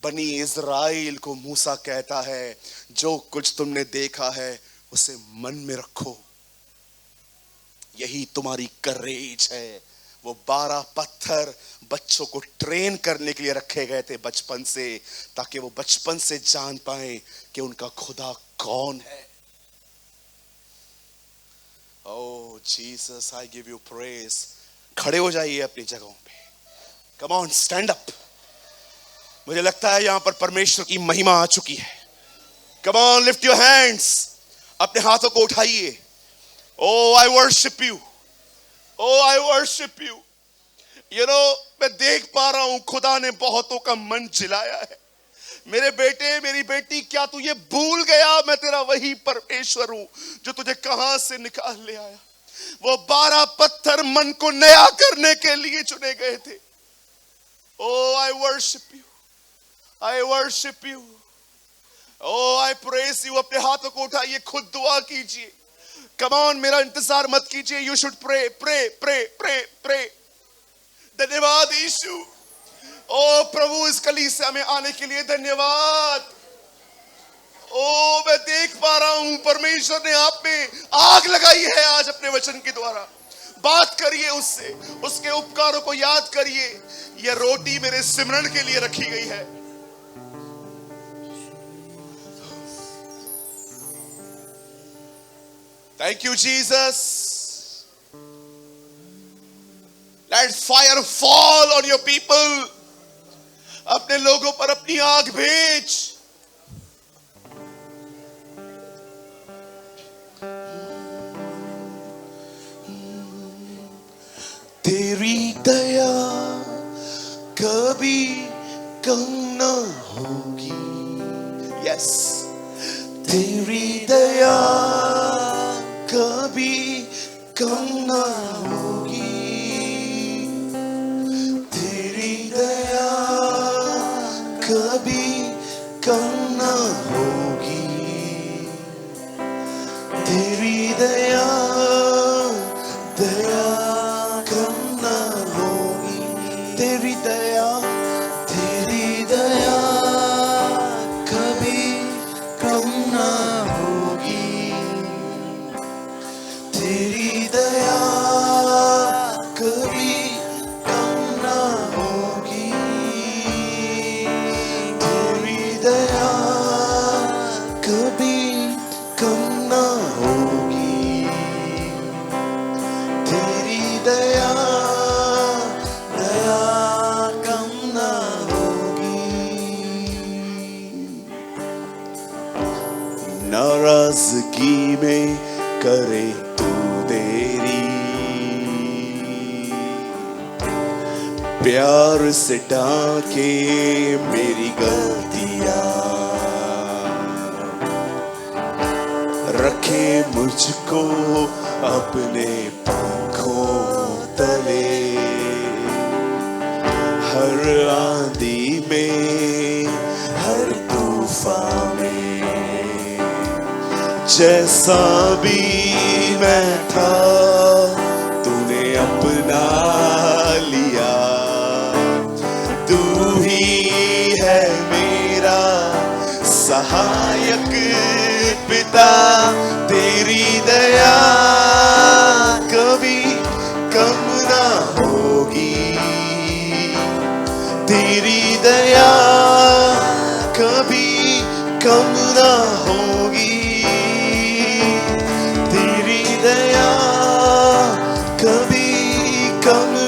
बनी इज़राइल को मूसा कहता है, जो कुछ तुमने देखा है उसे मन में रखो। यही तुम्हारी करेज है। वो 12 पत्थर बच्चों को ट्रेन करने के लिए रखे गए थे बचपन से, ताकि वो बचपन से जान पाए कि उनका खुदा कौन है। Oh Jesus, I give you praise. खड़े हो जाइए अपनी जगहों पे। Come on, stand up. मुझे लगता है यहां पर परमेश्वर की महिमा आ चुकी है। Come on, lift your hands. अपने हाथों को उठाइए। Oh I worship you, Oh, I worship you. You know, मैं देख पा रहा हूं खुदा ने बहुतों का मन जिलाया है। मेरे बेटे, मेरी बेटी, क्या तू ये भूल गया मैं तेरा वही परमेश्वर हूं जो तुझे कहां से निकाल ले आया। वो 12 पत्थर मन को नया करने के लिए चुने गए थे। Oh, I worship you. I worship you. Oh, I praise you. अपने हाथों को उठाइए, खुद दुआ कीजिए। Come on, मेरा इंतजार मत कीजिए। You should pray, pray, pray, pray, pray. धन्यवाद यीशु। ओ प्रभु, इस कलीसिया में आने के लिए धन्यवाद। ओ मैं देख पा रहा हूं परमेश्वर ने आप में आग लगाई है आज अपने वचन के द्वारा। बात करिए उससे, उसके उपकारों को याद करिए। यह रोटी मेरे सिमरन के लिए रखी गई है। Thank you, Jesus. Let fire fall on your people. अपने लोगों पर अपनी आग भेज। तेरी दया कभी कम न होगी। Yes. तेरी दया कभी कम न होगी। तेरी दया कभी कम न होगी। तेरी दया दया कम न होगी। तेरी दया कभी कम न होगी। तेरी दया कभी कम न होगी। तेरी दया कभी कम न होगी। तेरी दया दया कम न होगी। नाराजगी में करे तू देरी, प्यार से ढाके मेरी गलतियां, रखे मुझको अपने पंखों तले। हर आंधी में, हर तूफान में, जैसा भी मैं था तूने अपना लिया। तू ही है मेरा सहायक पिता। तेरी दया कभी कम ना होगी। तेरी दया कभी कम ना होगी।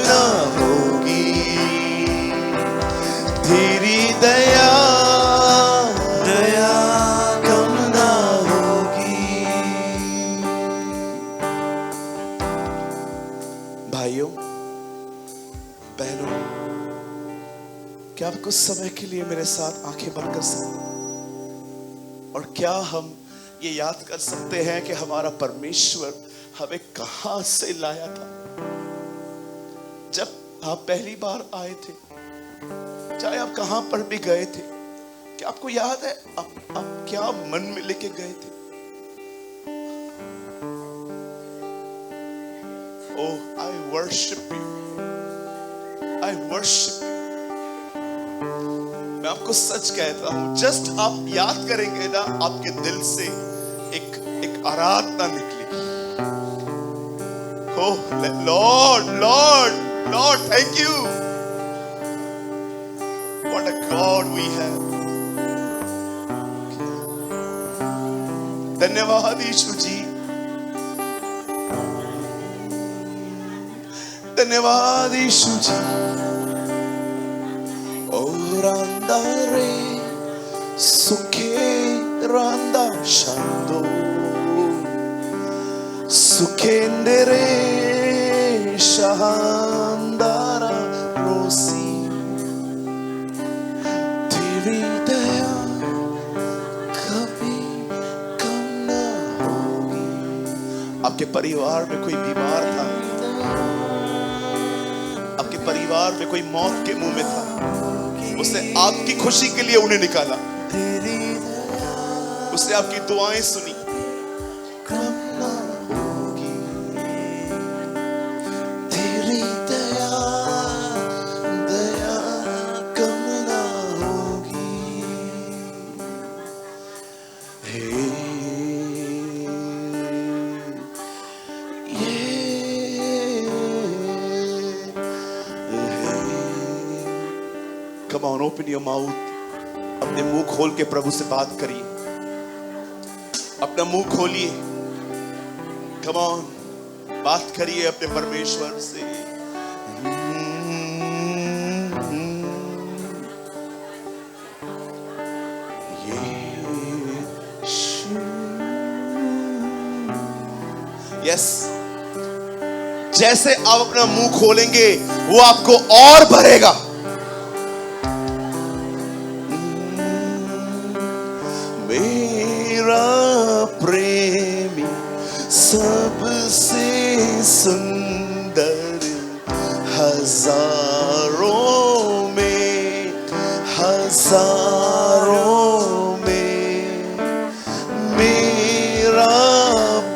ना होगी, तेरी दया दया कम ना होगी। भाइयों बहनों, क्या आप कुछ समय के लिए मेरे साथ आंखें बंद कर सकते हैं? और क्या हम ये याद कर सकते हैं कि हमारा परमेश्वर हमें कहां से लाया था? जब आप पहली बार आए थे, चाहे आप कहां पर भी गए थे, क्या आपको याद है आप क्या मन में लेके गए थे? Oh, I worship you, I worship you. मैं आपको सच कहता हूं, जस्ट आप याद करेंगे ना, आपके दिल से एक आराधना निकलेगी। Oh Lord Lord Lord, thank you, what a God we have. धन्यवाद यीशु जी, धन्यवाद यीशु जी। Randa re suke randa shando sukendere shahandara rosi, तेरी दया कभी कम ना होगी। आपके परिवार में कोई बीमार था, आपके परिवार में कोई मौत के मुंह में था, उसने आपकी खुशी के लिए उन्हें निकाला, उसने आपकी दुआएं सुनी। कम ना होगी, तेरी दया दया कम ना होगी। हे Come on, open your mouth. अपने मुंह खोल के प्रभु से बात करिए, अपना मुंह खोलिए। Come on, बात करिए अपने परमेश्वर से। यस, जैसे आप अपना मुंह खोलेंगे वो आपको और भरेगा। प्रेमी सबसे सुंदर हजारों में मेरा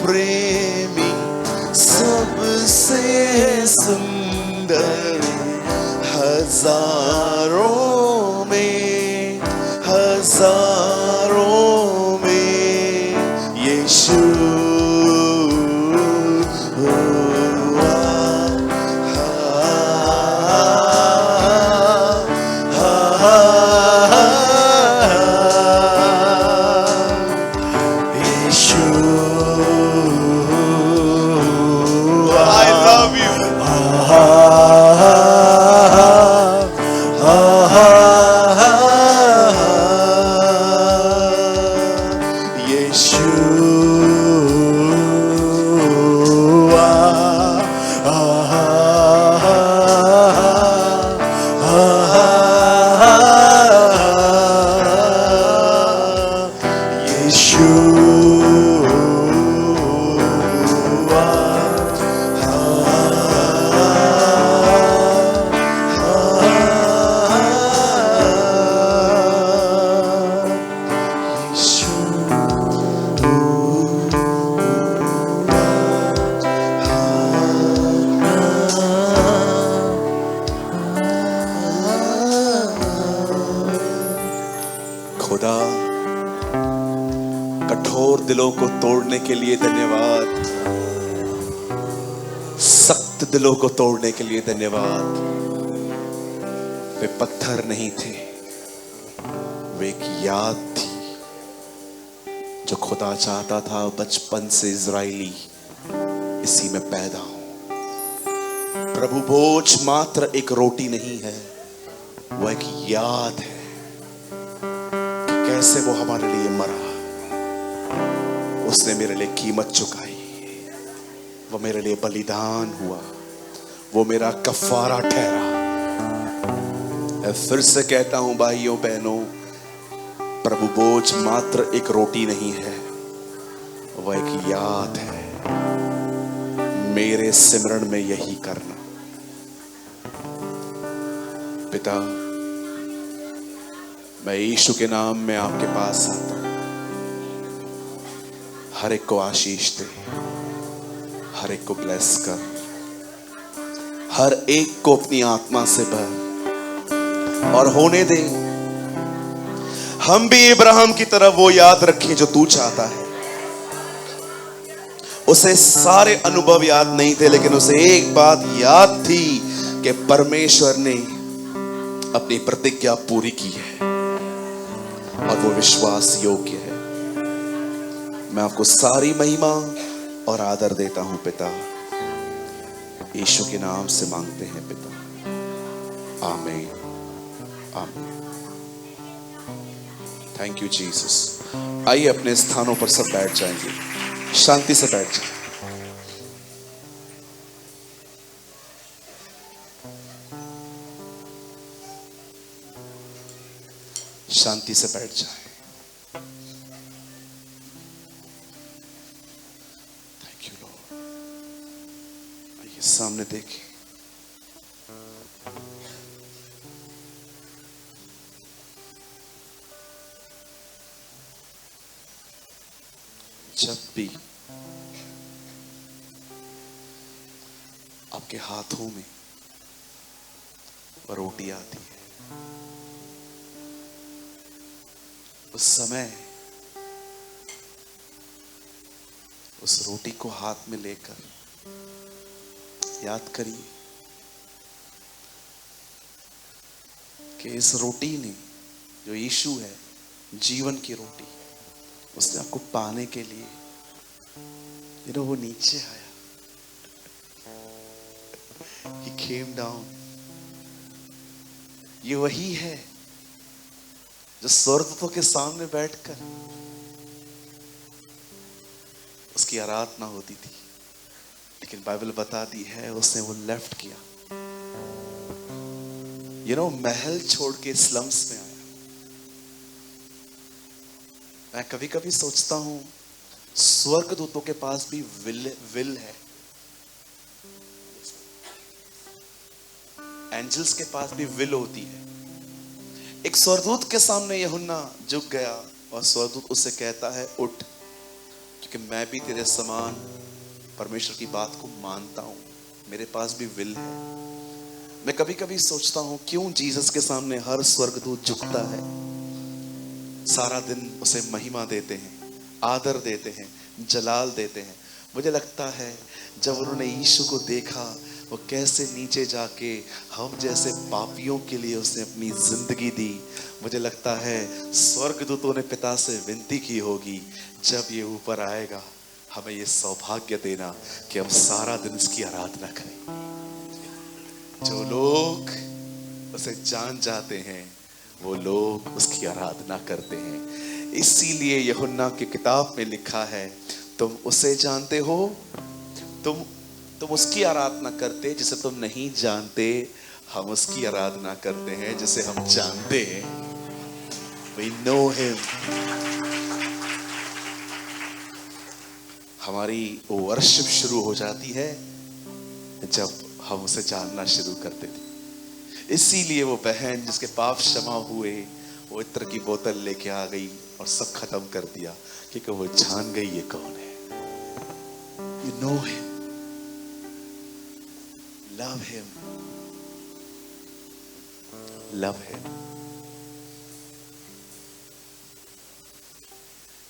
प्रेमी सबसे सुंदर हजारों में यीशु खुदा, कठोर दिलों को तोड़ने के लिए धन्यवाद, सख्त दिलों को तोड़ने के लिए धन्यवाद। वे पत्थर नहीं थे, वे एक याद थी जो खुदा चाहता था बचपन से इजरायली इसी में पैदा हो। प्रभु भोज मात्र एक रोटी नहीं है, वो एक याद है कि कैसे वो हमारे लिए मरा, उसने मेरे लिए कीमत चुकाई, वो मेरे लिए बलिदान हुआ, वो मेरा कफारा ठहरा। मैं फिर से कहता हूं भाइयों बहनों, प्रभु भोज मात्र एक रोटी नहीं है, वह एक याद है। मेरे सिमरण में यही करना। पिता, मैं यीशु के नाम में आपके पास आता हूं। हर एक को आशीष दे, हर एक को ब्लेस कर, हर एक को अपनी आत्मा से भर और होने दे हम भी इब्राहिम की तरह वो याद रखें जो तू चाहता है। उसे सारे अनुभव याद नहीं थे, लेकिन उसे एक बात याद थी कि परमेश्वर ने अपनी प्रतिज्ञा पूरी की है और वो विश्वास योग्य है। मैं आपको सारी महिमा और आदर देता हूं पिता, यीशु के नाम से मांगते हैं पिता, आमीन आमीन। Thank you Jesus. आइए अपने स्थानों पर सब बैठ जाएंगे, शांति से बैठ जाए। शांति से बैठ जाए। Thank you Lord. आइए सामने देखें। जब भी आपके हाथों में रोटी आती है, उस समय उस रोटी को हाथ में लेकर याद करिए कि इस रोटी ने, जो यीशु है, जीवन की रोटी, उसने आपको पाने के लिए वो नीचे आया। He came down। ये वही है जो स्वर्गदूतों के सामने बैठकर उसकी आराधना होती थी, लेकिन बाइबल बताती है उसने वो लेफ्ट किया। महल छोड़ के स्लम्स में आया। मैं कभी कभी सोचता हूं स्वर्गदूतों के पास भी विल है, एंजल्स के पास भी विल होती है। एक स्वर्गदूत के सामने यूहन्ना झुक गया और स्वर्गदूत उससे कहता है, उठ, क्योंकि मैं भी तेरे समान परमेश्वर की बात को मानता हूं, मेरे पास भी विल है। मैं कभी कभी सोचता हूं क्यों जीसस के सामने हर स्वर्गदूत झुकता है, सारा दिन उसे महिमा देते हैं, आदर देते हैं, जलाल देते हैं। मुझे लगता है जब उन्होंने यीशु को देखा, वो कैसे नीचे जाके हम जैसे पापियों के लिए उसने अपनी जिंदगी दी। मुझे लगता है स्वर्गदूतों ने पिता से विनती की होगी, जब ये ऊपर आएगा हमें ये सौभाग्य देना कि हम सारा दिन इसकी आराधना करें। जो लोग उसे जान जाते हैं वो लोग उसकी आराधना करते हैं। इसीलिए यूहन्ना की किताब में लिखा है, तुम उसे जानते हो, तुम उसकी आराधना करते जिसे तुम नहीं जानते, हम उसकी आराधना करते हैं जिसे हम जानते हैं। We know him। हमारी वर्शिप शुरू हो जाती है जब हम उसे जानना शुरू करते थे। इसीलिए वो बहन जिसके पाप क्षमा हुए, वो इत्र की बोतल लेके आ गई और सब खत्म कर दिया, क्योंकि वो जान गई ये कौन है। You know him, love him, love him।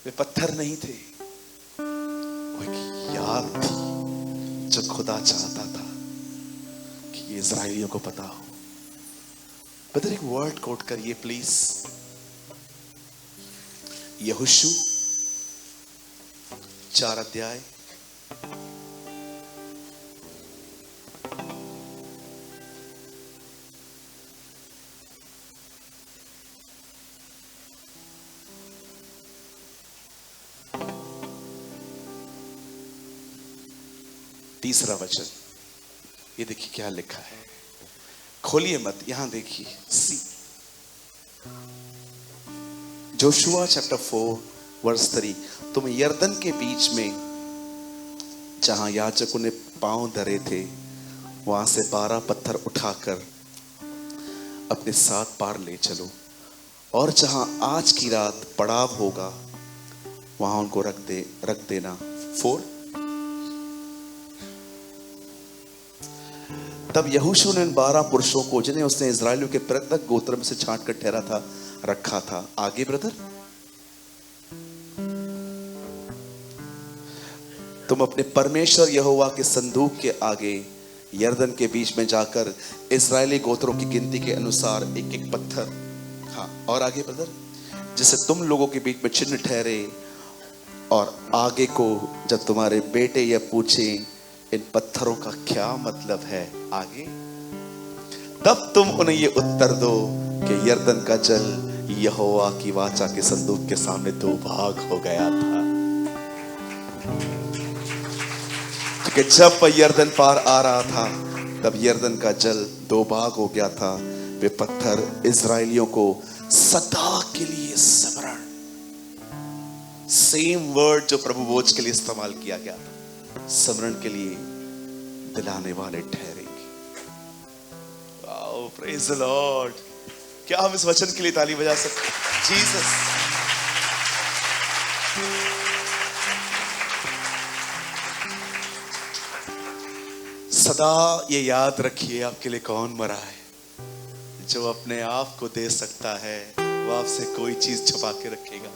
वे पत्थर नहीं थे, वो एक याद थी जो खुदा चाहता था कि ये इज़राइलियों को पता हो। बदर एक वर्ड कोट करिए प्लीज। यहोशू 4 अध्याय 3 वचन, ये देखिए क्या लिखा है, खोलिए मत, यहां देखिए सी, जोशुआ चैप्टर 4 वर्स 3, तुम यरदन के बीच में जहां याजकों ने पांव धरे थे वहां से 12 पत्थर उठाकर अपने साथ पार ले चलो, और जहां आज की रात पड़ाव होगा वहां उनको रख देना। 4, तब यहोशू ने 12 पुरुषों को, जिन्हें उसने इजराइलियों के प्रत्येक गोत्र में से छांट कर ठहरा था, रखा था। आगे ब्रदर, तुम अपने परमेश्वर यहोवा के संदूक के आगे यरदन के बीच में जाकर इजरायली गोत्रों की गिनती के अनुसार एक एक पत्थर, हाँ और आगे ब्रदर, जिसे तुम लोगों के बीच में चिन्ह ठहरे, और आगे को जब तुम्हारे बेटे यह पूछे इन पत्थरों का क्या मतलब है, आगे तब तुम उन्हें ये उत्तर दो कि यरदन का जल यहोवा की वाचा के संदूक के सामने 2 भाग हो गया था। कि जब यरदन पार आ रहा था तब यरदन का जल 2 भाग हो गया था। वे पत्थर इजराइलियों को सदा के लिए स्मरण, सेम वर्ड जो प्रभु भोज के लिए इस्तेमाल किया गया था, स्मरण के लिए दिलाने वाले ठहरेंगे। Wow, praise the Lord. क्या हम इस वचन के लिए ताली बजा सकते हैं? जीसस, सदा ये याद रखिए, आपके लिए कौन मरा है? जो अपने आप को दे सकता है वो आपसे कोई चीज छुपा के रखेगा।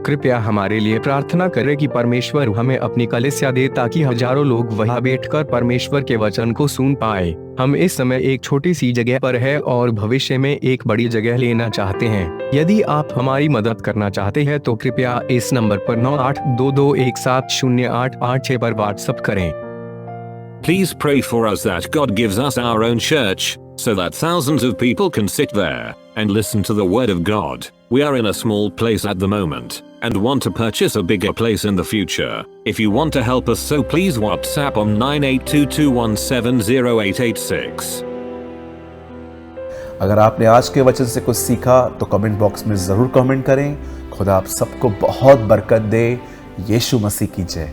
कृपया हमारे लिए प्रार्थना करें कि परमेश्वर हमें अपनी कलीसिया दे ताकि हजारों लोग वहां बैठकर परमेश्वर के वचन को सुन पाए। हम इस समय एक छोटी सी जगह पर है और भविष्य में एक बड़ी जगह लेना चाहते हैं। यदि आप हमारी मदद करना चाहते हैं तो कृपया इस नंबर पर 9822170886 पर व्हाट्सएप करें। Please pray for us that God gives us our own church, so that thousands of people can sit there and listen to the word of God. We are in a small place at the moment and want to purchase a bigger place in the future. If you want to help us, so please WhatsApp on 9822170886. अगर आपने आज के वचन से कुछ सीखा तो comment box में जरूर कमेंट करें। खुदा आप सबको बहुत बरकत दे। यीशु मसीह की जय।